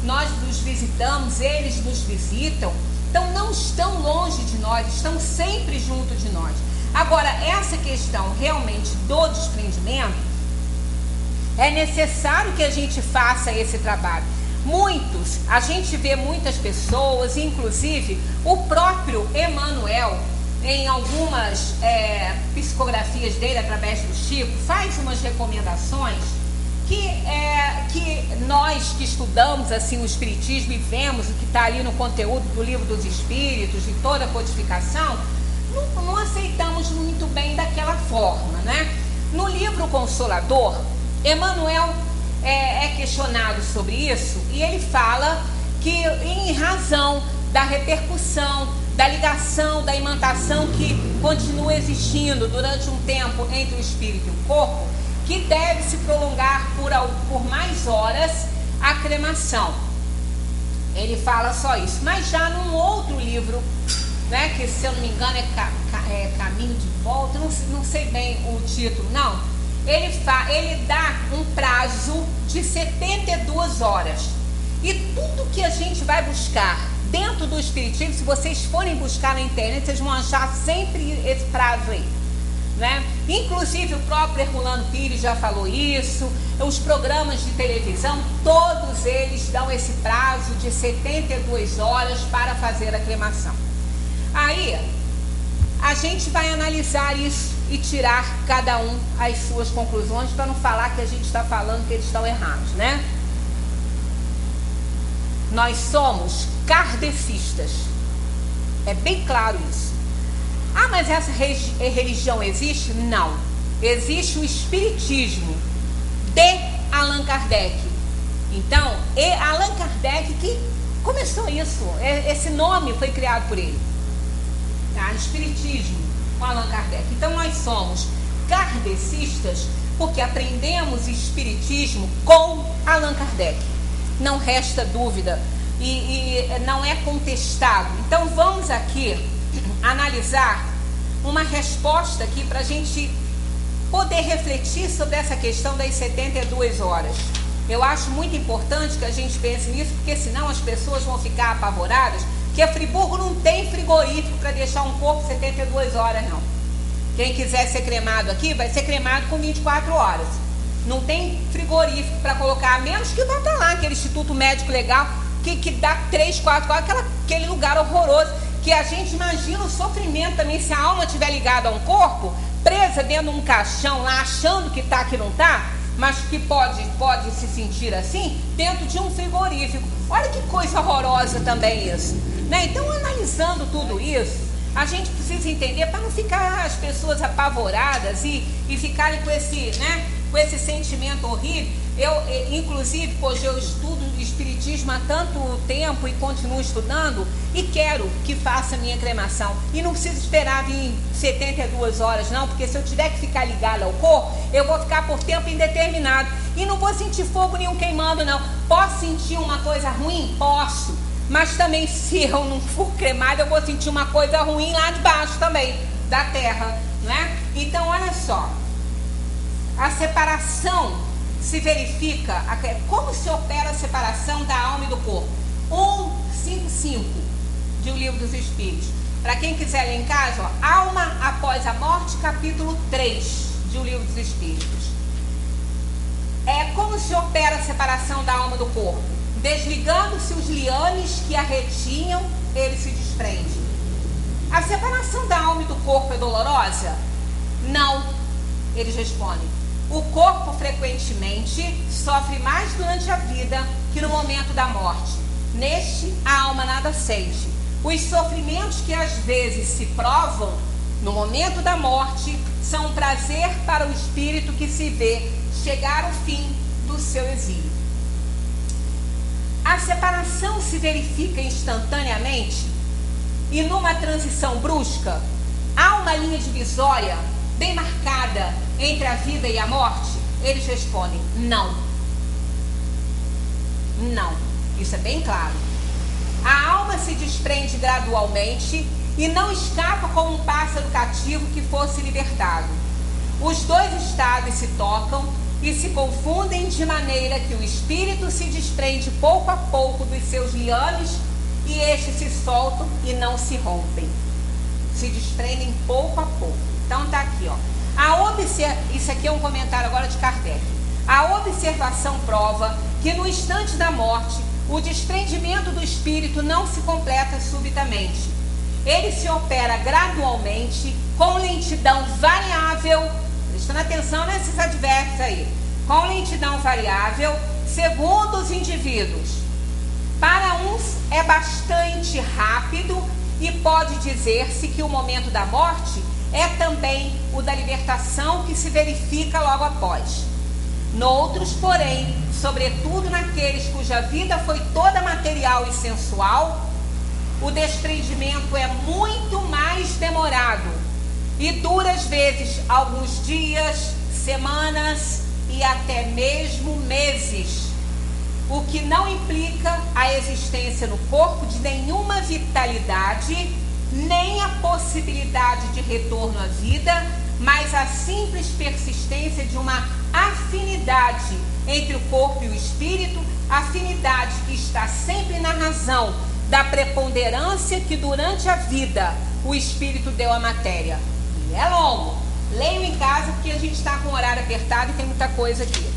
nós nos visitamos, eles nos visitam. Então não estão longe de nós, estão sempre junto de nós. Agora, essa questão realmente do desprendimento, é necessário que a gente faça esse trabalho. A gente vê muitas pessoas, inclusive o próprio Emmanuel, em algumas psicografias dele, através do Chico, faz umas recomendações que nós que estudamos assim o Espiritismo e vemos o que está ali no conteúdo do Livro dos Espíritos, de toda a codificação, não aceitamos muito bem daquela forma, né? No livro Consolador, Emmanuel é questionado sobre isso e ele fala que em razão da repercussão, da ligação, da imantação que continua existindo durante um tempo entre o espírito e o corpo, que deve se prolongar por mais horas a cremação. Ele fala só isso. Mas já num outro livro, né, que se eu não me engano é Caminho de Volta, não sei bem o título, não. Ele dá um prazo de 72 horas. E tudo que a gente vai buscar dentro do Espiritismo, se vocês forem buscar na internet, vocês vão achar sempre esse prazo aí, né? Inclusive o próprio Herculano Pires já falou isso, os programas de televisão, todos eles dão esse prazo de 72 horas para fazer a cremação. Aí a gente vai analisar isso e tirar cada um as suas conclusões, para não falar que a gente está falando que eles estão errados, né? Nós somos kardecistas, é bem claro isso. Ah, mas essa religião existe? Não. Existe o Espiritismo de Allan Kardec. Então, Allan Kardec que começou isso. Esse nome foi criado por ele. Tá? Espiritismo com Allan Kardec. Então, nós somos kardecistas porque aprendemos Espiritismo com Allan Kardec. Não resta dúvida e não é contestado. Então, vamos aqui analisar uma resposta aqui para a gente poder refletir sobre essa questão das 72 horas. Eu acho muito importante que a gente pense nisso, porque senão as pessoas vão ficar apavoradas, que Friburgo não tem frigorífico para deixar um corpo 72 horas, não. Quem quiser ser cremado aqui, vai ser cremado com 24 horas. Não tem frigorífico para colocar, a menos que vá para lá, aquele Instituto Médico Legal, que dá 3, 4 horas, aquele lugar horroroso, que a gente imagina o sofrimento também, se a alma estiver ligada a um corpo, presa dentro de um caixão lá, achando que está, que não está, mas que pode se sentir assim, dentro de um frigorífico. Olha que coisa horrorosa também isso, né? Então, analisando tudo isso, a gente precisa entender, para não ficar as pessoas apavoradas e ficarem com esse, né, com esse sentimento horrível. Eu, inclusive, hoje eu estudo Espiritismo há tanto tempo e continuo estudando e quero que faça a minha cremação. E não preciso esperar vir 72 horas, não, porque se eu tiver que ficar ligada ao corpo, eu vou ficar por tempo indeterminado. E não vou sentir fogo nenhum queimando, não. Posso sentir uma coisa ruim? Posso. mas também se eu não for cremado, eu vou sentir uma coisa ruim lá de baixo também, da terra, né? Então, olha só, a separação se verifica, como se opera a separação da alma e do corpo? 1:5:5 de O Livro dos Espíritos. Para quem quiser ler em casa, ó, Alma após a Morte, capítulo 3 de O Livro dos Espíritos. É como se opera a separação da alma do corpo. Desligando-se os liames que a retinham, ele se desprende. A separação da alma e do corpo é dolorosa? Não, eles respondem. O corpo frequentemente sofre mais durante a vida que no momento da morte. Neste, a alma nada sente. Os sofrimentos que às vezes se provam no momento da morte são um prazer para o espírito que se vê chegar ao fim do seu exílio. A separação se verifica instantaneamente e numa transição brusca? Há uma linha divisória bem marcada entre a vida e a morte? Eles respondem, não. Não. Isso é bem claro. A alma se desprende gradualmente e não escapa como um pássaro cativo que fosse libertado. Os dois estados se tocam e se confundem de maneira que o espírito se desprende pouco a pouco dos seus liames e estes se soltam e não se rompem. Se desprendem pouco a pouco. Então tá aqui, ó. Isso aqui é um comentário agora de Kardec. A observação prova que no instante da morte, o desprendimento do espírito não se completa subitamente. Ele se opera gradualmente, com lentidão variável, prestando atenção nesses advérbios aí, com lentidão variável, segundo os indivíduos. Para uns é bastante rápido e pode dizer-se que o momento da morte é também o da libertação que se verifica logo após. Noutros, porém, sobretudo naqueles cuja vida foi toda material e sensual, o desprendimento é muito mais demorado e dura às vezes alguns dias, semanas e até mesmo meses, o que não implica a existência no corpo de nenhuma vitalidade, nem a possibilidade de retorno à vida, mas a simples persistência de uma afinidade entre o corpo e o espírito, afinidade que está sempre na razão da preponderância que durante a vida o espírito deu à matéria. E é longo. Leiam em casa porque a gente está com o horário apertado e tem muita coisa aqui.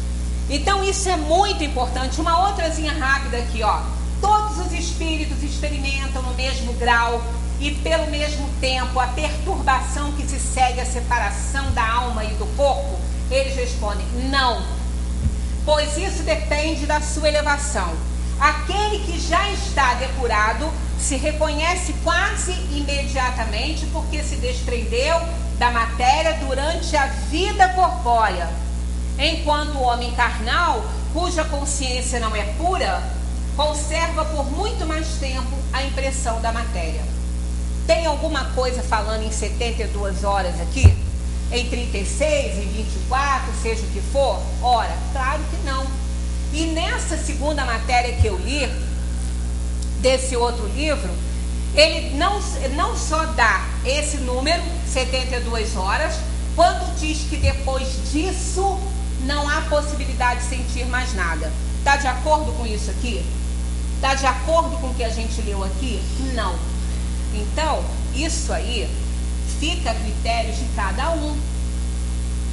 Então isso é muito importante. Uma outrazinha rápida aqui, ó. Todos os espíritos experimentam no mesmo grau e pelo mesmo tempo a perturbação que se segue à separação da alma e do corpo? Eles respondem, não, pois isso depende da sua elevação. Aquele que já está depurado se reconhece quase imediatamente porque se desprendeu da matéria durante a vida corpórea, enquanto o homem carnal, cuja consciência não é pura, conserva por muito mais tempo a impressão da matéria. Tem alguma coisa falando em 72 horas aqui? Em 36, em 24, seja o que for? Ora, claro que não. E nessa segunda matéria que eu li, desse outro livro, ele não só dá esse número, 72 horas, quando diz que depois disso não há possibilidade de sentir mais nada. Está de acordo com isso aqui? Está de acordo com o que a gente leu aqui? Não. Então, isso aí fica a critério de cada um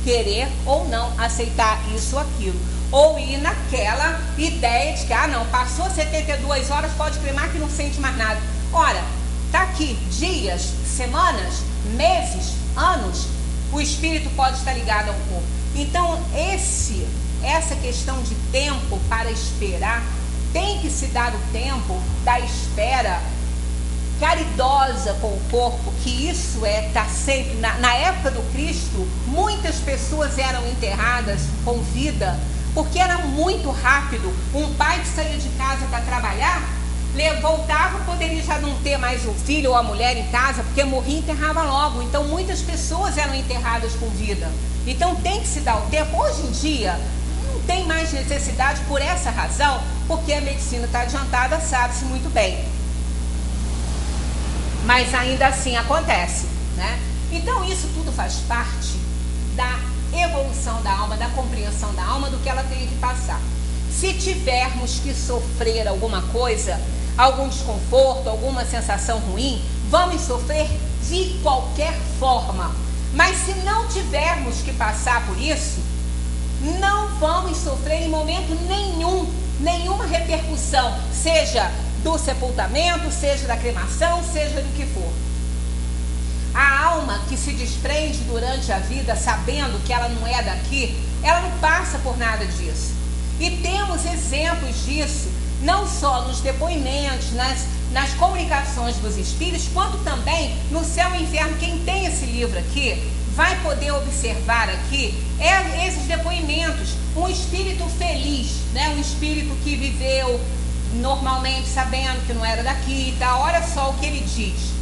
querer ou não aceitar isso ou aquilo. Ou ir naquela ideia de que, não, passou 72 horas, pode cremar que não sente mais nada. Ora, tá aqui dias, semanas, meses, anos, o espírito pode estar ligado ao corpo. Então, essa questão de tempo para esperar, tem que se dar o tempo da espera caridosa com o corpo, que isso está sempre, na época do Cristo, muitas pessoas eram enterradas com vida, porque era muito rápido. Um pai que saía de casa para trabalhar, voltava, poderia já não ter mais o filho ou a mulher em casa, porque morria e enterrava logo. Então muitas pessoas eram enterradas com vida. Então tem que se dar o tempo. Hoje em dia, não tem mais necessidade por essa razão, porque a medicina está adiantada, sabe-se muito bem. Mas ainda assim acontece, né? Então isso tudo faz parte da evolução da alma, da compreensão da alma, do que ela tem que passar. Se tivermos que sofrer alguma coisa, algum desconforto, alguma sensação ruim, vamos sofrer de qualquer forma. Mas se não tivermos que passar por isso, não vamos sofrer em momento nenhum, nenhuma repercussão, seja do sepultamento, seja da cremação, seja do que for. A alma que se desprende durante a vida, sabendo que ela não é daqui, ela não passa por nada disso. E temos exemplos disso, não só nos depoimentos, nas comunicações dos espíritos, quanto também no Céu e Inferno. Quem tem esse livro aqui vai poder observar aqui esses depoimentos. Um espírito feliz, né? Um espírito que viveu normalmente sabendo que não era daqui e tal. Olha só o que ele diz.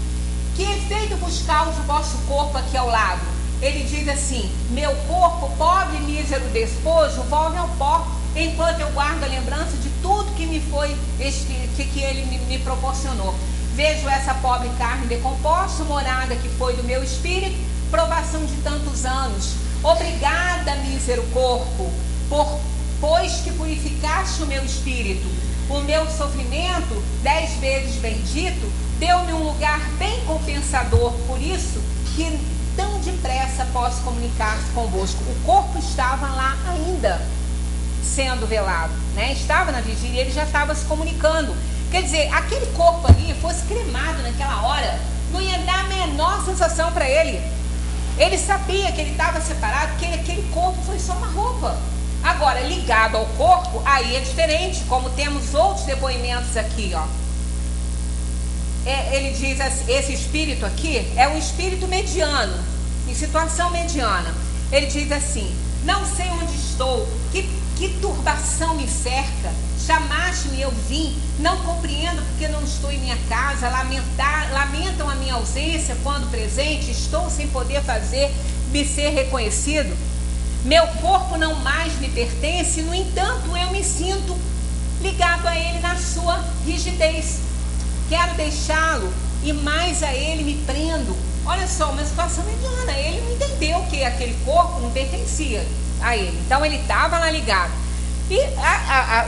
Que efeito buscar-vos o vosso corpo aqui ao lado? Ele diz assim: meu corpo, pobre e mísero despojo, volve ao pó, enquanto eu guardo a lembrança de tudo que me foi, que ele me proporcionou. Vejo essa pobre carne decomposta, morada que foi do meu espírito, provação de tantos anos. Obrigada, mísero corpo, pois que purificaste o meu espírito. O meu sofrimento, 10 vezes bendito, deu-me um lugar bem compensador. Por isso que tão depressa posso comunicar-se convosco. O corpo estava lá ainda, sendo velado, né? Estava na vigília e ele já estava se comunicando. Quer dizer, aquele corpo ali, fosse cremado naquela hora, não ia dar a menor sensação para ele. Ele sabia que ele estava separado, que aquele corpo foi só uma roupa. Agora, ligado ao corpo, aí é diferente, como temos outros depoimentos aqui, ó. Ele diz assim, esse espírito aqui é um espírito mediano, em situação mediana. Ele diz assim: não sei onde estou, que turbação me cerca, chamaste-me, eu vim, não compreendo porque não estou em minha casa, lamentam a minha ausência quando presente, estou sem poder me ser reconhecido. Meu corpo não mais me pertence, no entanto eu me sinto ligado a ele na sua rigidez. Quero deixá-lo e mais a ele me prendo. Olha só, uma situação mediana. Ele não entendeu que aquele corpo não pertencia a ele. Então ele estava lá ligado. E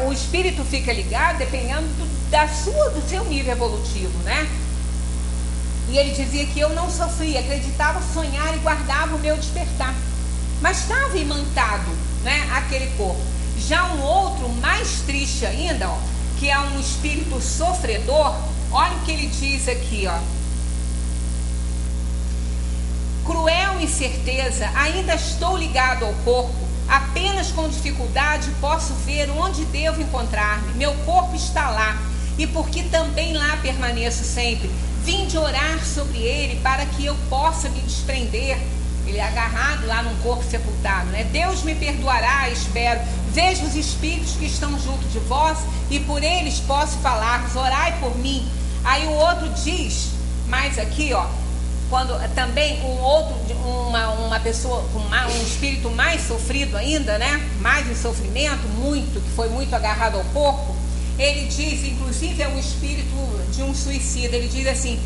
o espírito fica ligado dependendo do seu nível evolutivo, né? E ele dizia que eu não sofria, acreditava, sonhar e guardava o meu despertar. Mas estava imantado, né, aquele corpo. Já um outro mais triste ainda, ó, que é um espírito sofredor. Olha o que ele diz aqui, ó. Cruel incerteza, ainda estou ligado ao corpo, apenas com dificuldade posso ver onde devo encontrar-me. Meu corpo está lá, e porque também lá permaneço sempre. Vim de orar sobre ele para que eu possa me desprender. Ele é agarrado lá num corpo sepultado, né? Deus me perdoará, espero. Vejo os espíritos que estão junto de vós e por eles posso falar-vos, orai por mim. Aí o outro diz, mais aqui, ó, quando também uma pessoa, um espírito mais sofrido ainda, né? Mais em sofrimento, que foi muito agarrado ao corpo. Ele diz, inclusive é um espírito de um suicida, ele diz assim: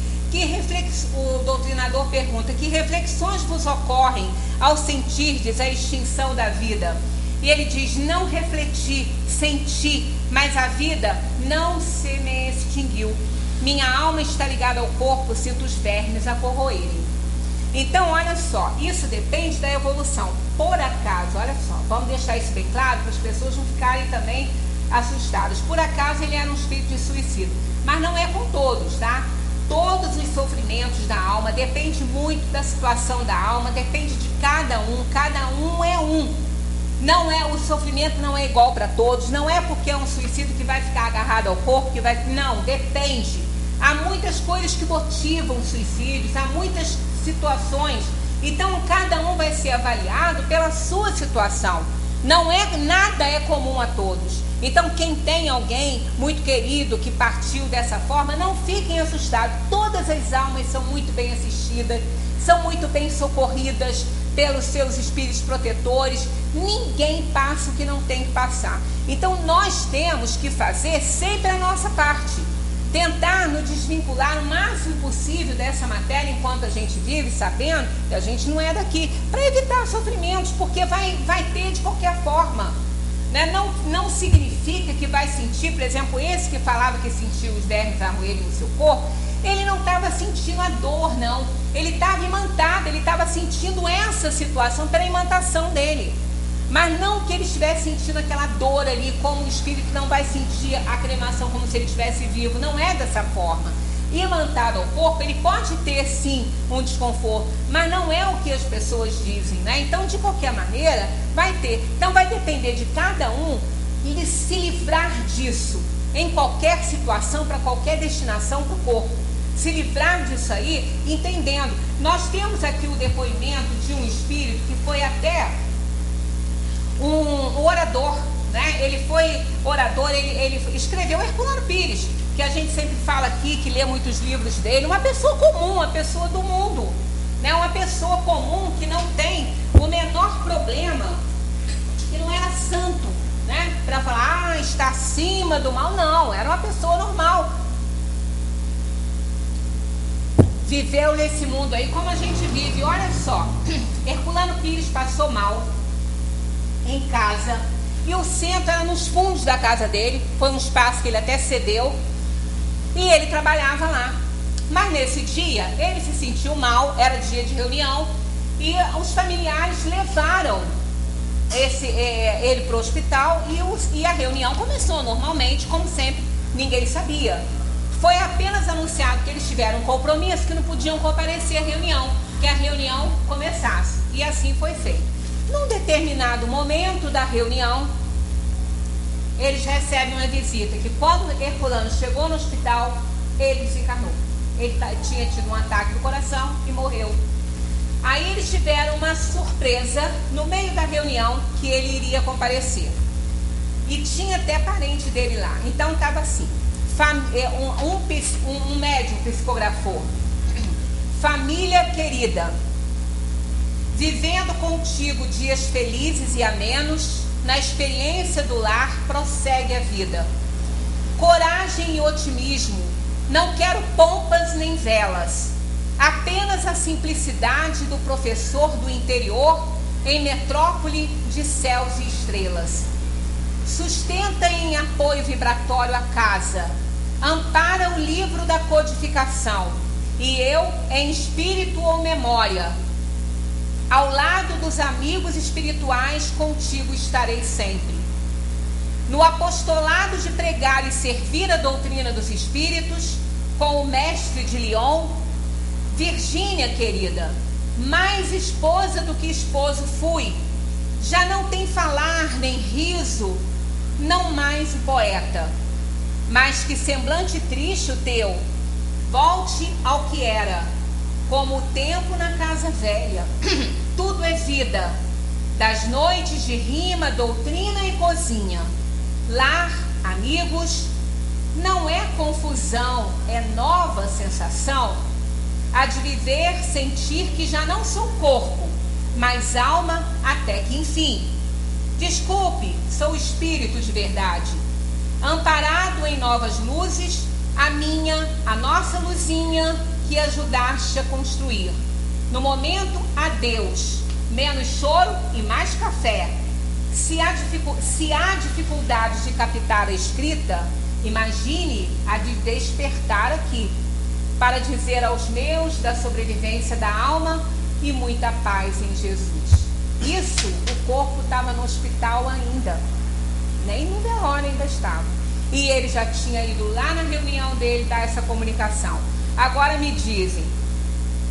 o doutrinador pergunta, que reflexões vos ocorrem ao sentirdes a extinção da vida? E ele diz, não refleti, senti, mas a vida não se me extinguiu. Minha alma está ligada ao corpo, sinto os vermes a corroerem. Então, olha só, isso depende da evolução. Por acaso, olha só, vamos deixar isso bem claro para as pessoas não ficarem também assustadas. Por acaso ele era um espírito de suicídio, mas não é com todos, tá? Todos os sofrimentos da alma, depende muito da situação da alma, depende de cada um é um. Não é, o sofrimento não é igual para todos, não é porque é um suicídio que vai ficar agarrado ao corpo, não, depende. Há muitas coisas que motivam suicídios, há muitas situações, então cada um vai ser avaliado pela sua situação. Nada é comum a todos. Então, quem tem alguém muito querido que partiu dessa forma, não fiquem assustados. Todas as almas são muito bem assistidas, são muito bem socorridas pelos seus espíritos protetores. Ninguém passa o que não tem que passar. Então, nós temos que fazer sempre a nossa parte. Tentar nos desvincular o máximo possível dessa matéria enquanto a gente vive, sabendo que a gente não é daqui, para evitar sofrimentos, porque vai ter de qualquer forma, né? Não significa que vai sentir, por exemplo, esse que falava que sentiu os vermes arroerem no seu corpo, ele não estava sentindo a dor, não. Ele estava imantado, ele estava sentindo essa situação pela imantação dele. Mas não que ele estivesse sentindo aquela dor ali, como o espírito não vai sentir a cremação como se ele estivesse vivo. Não é dessa forma. Imantado ao corpo, ele pode ter sim um desconforto, mas não é o que as pessoas dizem, né? Então, de qualquer maneira, vai ter. Então, vai depender de cada um e se livrar disso em qualquer situação, para qualquer destinação para o corpo. Se livrar disso aí, entendendo. Nós temos aqui o depoimento de um espírito que foi até um orador, né? Ele foi orador, ele escreveu Herculano Pires, que a gente sempre fala aqui, que lê muitos livros dele. Uma pessoa comum, uma pessoa do mundo, né? Uma pessoa comum que não tem o menor problema, que não era santo, né? Para falar, está acima do mal. Não, era uma pessoa normal. Viveu nesse mundo aí como a gente vive. Olha só, Herculano Pires passou mal em casa, e o centro era nos fundos da casa dele. Foi um espaço que ele até cedeu, e ele trabalhava lá. Mas nesse dia ele se sentiu mal, era dia de reunião, e os familiares levaram ele para o hospital, e a reunião começou normalmente, como sempre. Ninguém sabia. Foi apenas anunciado que eles tiveram um compromisso, que não podiam comparecer à reunião, que a reunião começasse, e assim foi feito. Num determinado momento da reunião, eles recebem uma visita, que quando Herculano chegou no hospital, ele desencarnou. Ele tinha tido um ataque do coração e morreu. Aí eles tiveram uma surpresa no meio da reunião, que ele iria comparecer. E tinha até parente dele lá. Então estava assim, um médium psicografou: família querida, vivendo contigo dias felizes e amenos, na experiência do lar prossegue a vida. Coragem e otimismo, não quero pompas nem velas, apenas a simplicidade do professor do interior em metrópole de céus e estrelas. Sustenta em apoio vibratório a casa, ampara o livro da codificação, e eu, em espírito ou memória, ao lado dos amigos espirituais, contigo estarei sempre. No apostolado de pregar e servir a doutrina dos espíritos, com o mestre de Lyon, Virgínia querida, mais esposa do que esposo fui, já não tem falar nem riso, não mais o poeta, mas que semblante triste o teu, volte ao que era, como o tempo na casa velha. Tudo é vida, das noites de rima, doutrina e cozinha. Lar, amigos, não é confusão, é nova sensação. Há de viver, sentir que já não sou corpo, mas alma até que enfim. Desculpe, sou espírito de verdade, amparado em novas luzes, a nossa luzinha que ajudaste a construir. No momento, adeus, menos choro e mais café. Se há dificuldade de captar a escrita, imagine a de despertar aqui, para dizer aos meus da sobrevivência da alma e muita paz em Jesus. Isso, o corpo estava no hospital ainda, nem no velório ainda estava. E ele já tinha ido lá na reunião dele dar essa comunicação. Agora me dizem,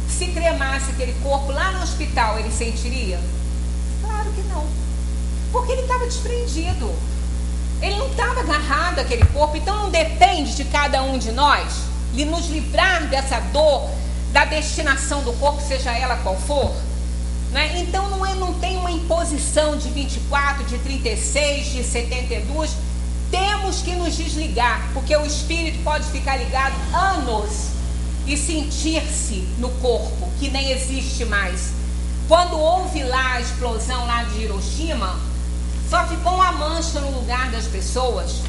se cremasse aquele corpo lá no hospital, ele sentiria? Claro que não, porque ele estava desprendido. Ele não estava agarrado àquele corpo. Então não depende de cada um de nós nos livrar dessa dor, da destinação do corpo, seja ela qual for. né? Então não tem uma imposição de 24, de 36, de 72. Temos que nos desligar, porque o espírito pode ficar ligado anos e sentir-se no corpo, que nem existe mais. Quando houve lá a explosão lá de Hiroshima, só ficou uma mancha no lugar das pessoas.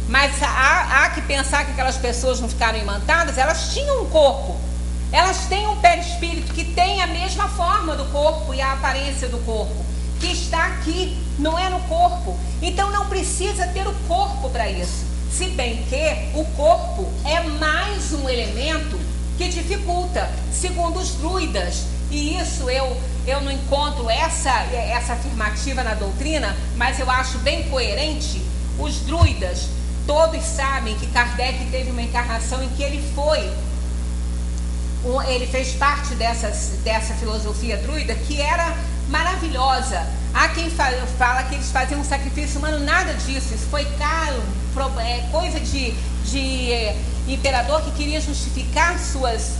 Mas há que pensar que aquelas pessoas não ficaram imantadas, elas tinham um corpo. Elas têm um perispírito que tem a mesma forma do corpo e a aparência do corpo, que está aqui, não é no corpo. Então não precisa ter o corpo para isso. Se bem que o corpo é mais um elemento que dificulta, segundo os druidas. E isso eu não encontro essa afirmativa na doutrina, mas eu acho bem coerente. Os druidas, todos sabem que Kardec teve uma encarnação em que ele fez parte dessa filosofia druida, que era maravilhosa. Há quem fala que eles faziam um sacrifício humano, nada disso. Isso foi caro, coisa de imperador que queria justificar as suas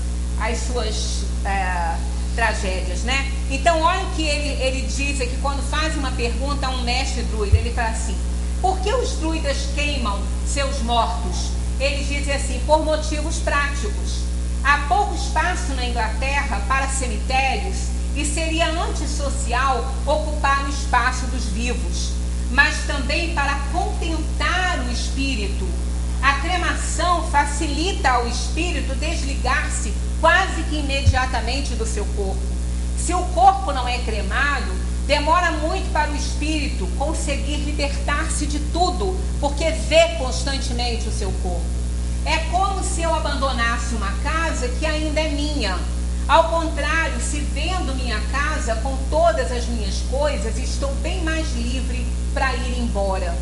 tragédias, né? Então, olha o que ele diz aqui quando faz uma pergunta a um mestre druida. Ele fala assim: por que os druidas queimam seus mortos? Ele diz assim: por motivos práticos. Há pouco espaço na Inglaterra para cemitérios e seria antissocial ocupar o espaço dos vivos, mas também para contentar o espírito. A cremação facilita ao espírito desligar-se quase que imediatamente do seu corpo. Se o corpo não é cremado, demora muito para o espírito conseguir libertar-se de tudo, porque vê constantemente o seu corpo. É como se eu abandonasse uma casa que ainda é minha. Ao contrário, se vendo minha casa com todas as minhas coisas, estou bem mais livre para ir embora.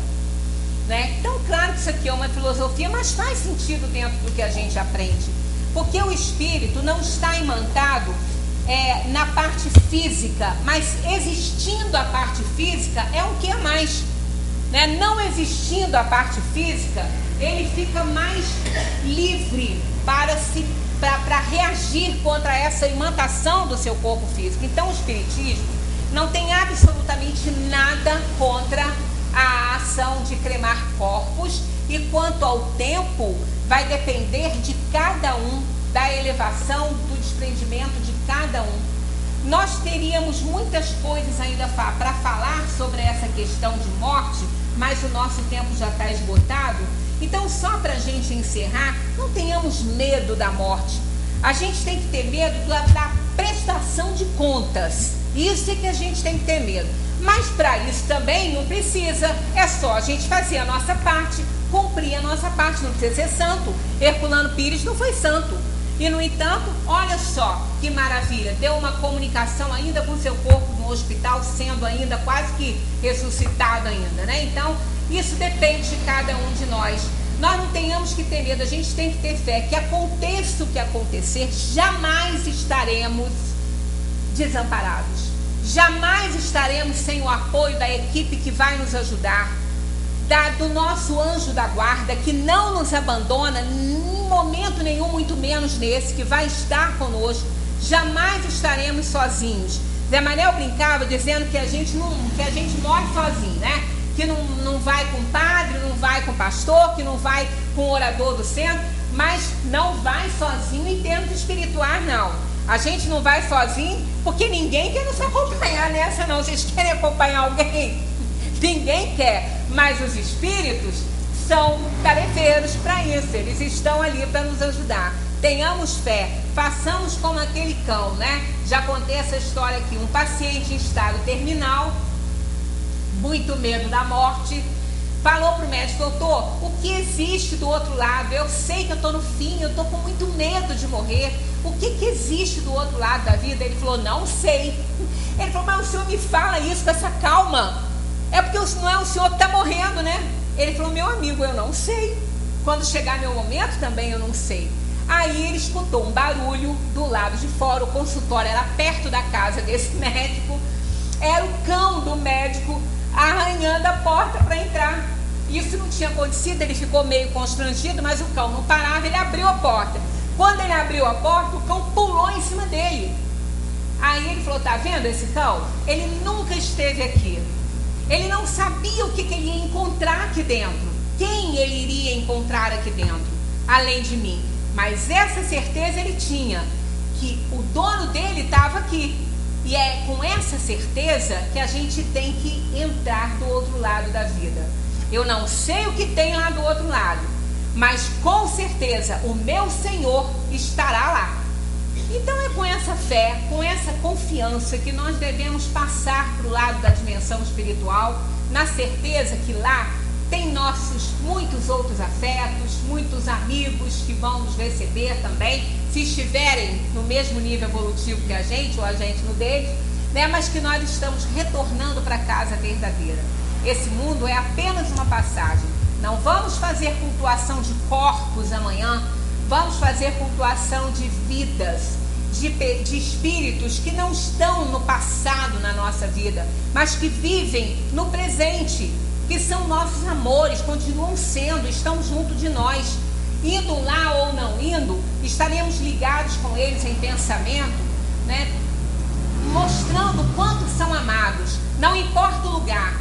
Né? Então, claro que isso aqui é uma filosofia, mas faz sentido dentro do que a gente aprende. Porque o espírito não está imantado na parte física, mas existindo a parte física é um que a mais. Né? Não existindo a parte física, ele fica mais livre para reagir contra essa imantação do seu corpo físico. Então o espiritismo não tem absolutamente nada contra a ação de cremar corpos, e quanto ao tempo, vai depender de cada um, da elevação, do desprendimento de cada um. Nós teríamos muitas coisas ainda para falar sobre essa questão de morte, mas o nosso tempo já está esgotado. Então, só para a gente encerrar, não tenhamos medo da morte. A gente tem que ter medo da prestação de contas. Isso é que a gente tem que ter medo. Mas para isso também não precisa. É só a gente fazer a nossa parte, cumprir a nossa parte. Não precisa ser santo. Herculano Pires não foi santo. E, no entanto, olha só que maravilha. Deu uma comunicação ainda com seu corpo no hospital, sendo ainda quase que ressuscitado ainda, né? Então, isso depende de cada um de nós. Nós não tenhamos que ter medo, a gente tem que ter fé. Que aconteça o que acontecer, jamais estaremos desamparados. Jamais estaremos sem o apoio da equipe que vai nos ajudar, do nosso anjo da guarda, que não nos abandona em momento nenhum, muito menos nesse, que vai estar conosco. Jamais estaremos sozinhos. Zé Manel brincava dizendo que a gente morre sozinho, né? Que não vai com padre, não vai com pastor, que não vai com orador do centro, mas não vai sozinho em termos espirituais, não. A gente não vai sozinho porque ninguém quer nos acompanhar nessa, não. Vocês querem acompanhar alguém? Ninguém quer, mas os espíritos são tarefeiros para isso, eles estão ali para nos ajudar. Tenhamos fé, façamos como aquele cão, né? Já contei essa história aqui, um paciente em estado terminal, muito medo da morte, falou para o médico: doutor, o que existe do outro lado? Eu sei que eu estou no fim, eu estou com muito medo de morrer. O que existe do outro lado da vida? Ele falou: não sei. Ele falou: mas o senhor me fala isso com essa calma. É porque não é o senhor que está morrendo, né? Ele falou: meu amigo, eu não sei. Quando chegar meu momento também eu não sei. Aí ele escutou um barulho do lado de fora, o consultório era perto da casa desse médico, era o cão do médico arranhando a porta para entrar. Isso não tinha acontecido, ele ficou meio constrangido, mas o cão não parava, ele abriu a porta. Quando ele abriu a porta, o cão pulou em cima dele. Aí ele falou, tá vendo esse cão? Ele nunca esteve aqui. Ele não sabia o que ele ia encontrar aqui dentro. Quem ele iria encontrar aqui dentro, além de mim. Mas essa certeza ele tinha, que o dono dele estava aqui. E é com essa certeza que a gente tem que entrar do outro lado da vida. Eu não sei o que tem lá do outro lado, mas com certeza o meu Senhor estará lá. Então é com essa fé, com essa confiança que nós devemos passar para o lado da dimensão espiritual, na certeza que lá tem nossos muitos outros afetos, muitos amigos que vão nos receber também, se estiverem no mesmo nível evolutivo que a gente, ou a gente no deles, né? Mas que nós estamos retornando para a casa verdadeira. Esse mundo é apenas uma passagem. Não vamos fazer cultuação de corpos amanhã, vamos fazer cultuação de vidas, de espíritos que não estão no passado na nossa vida, mas que vivem no presente, que são nossos amores, continuam sendo, estão junto de nós. Indo lá ou não indo, estaremos ligados com eles em pensamento, né? Mostrando o quanto são amados, não importa o lugar,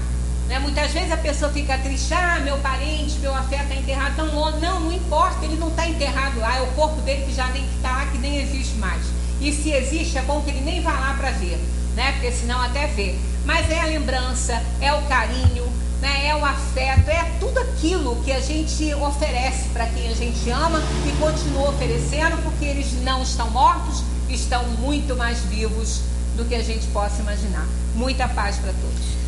né? Muitas vezes a pessoa fica triste, meu parente, meu afeto está enterrado tão longe. Não importa, ele não está enterrado lá, é o corpo dele que já nem está lá, que nem existe mais. E se existe, é bom que ele nem vá lá para ver, né? Porque senão até vê. Mas é a lembrança, é o carinho, né? É o afeto, é tudo aquilo que a gente oferece para quem a gente ama e continua oferecendo, porque eles não estão mortos, estão muito mais vivos do que a gente possa imaginar. Muita paz para todos.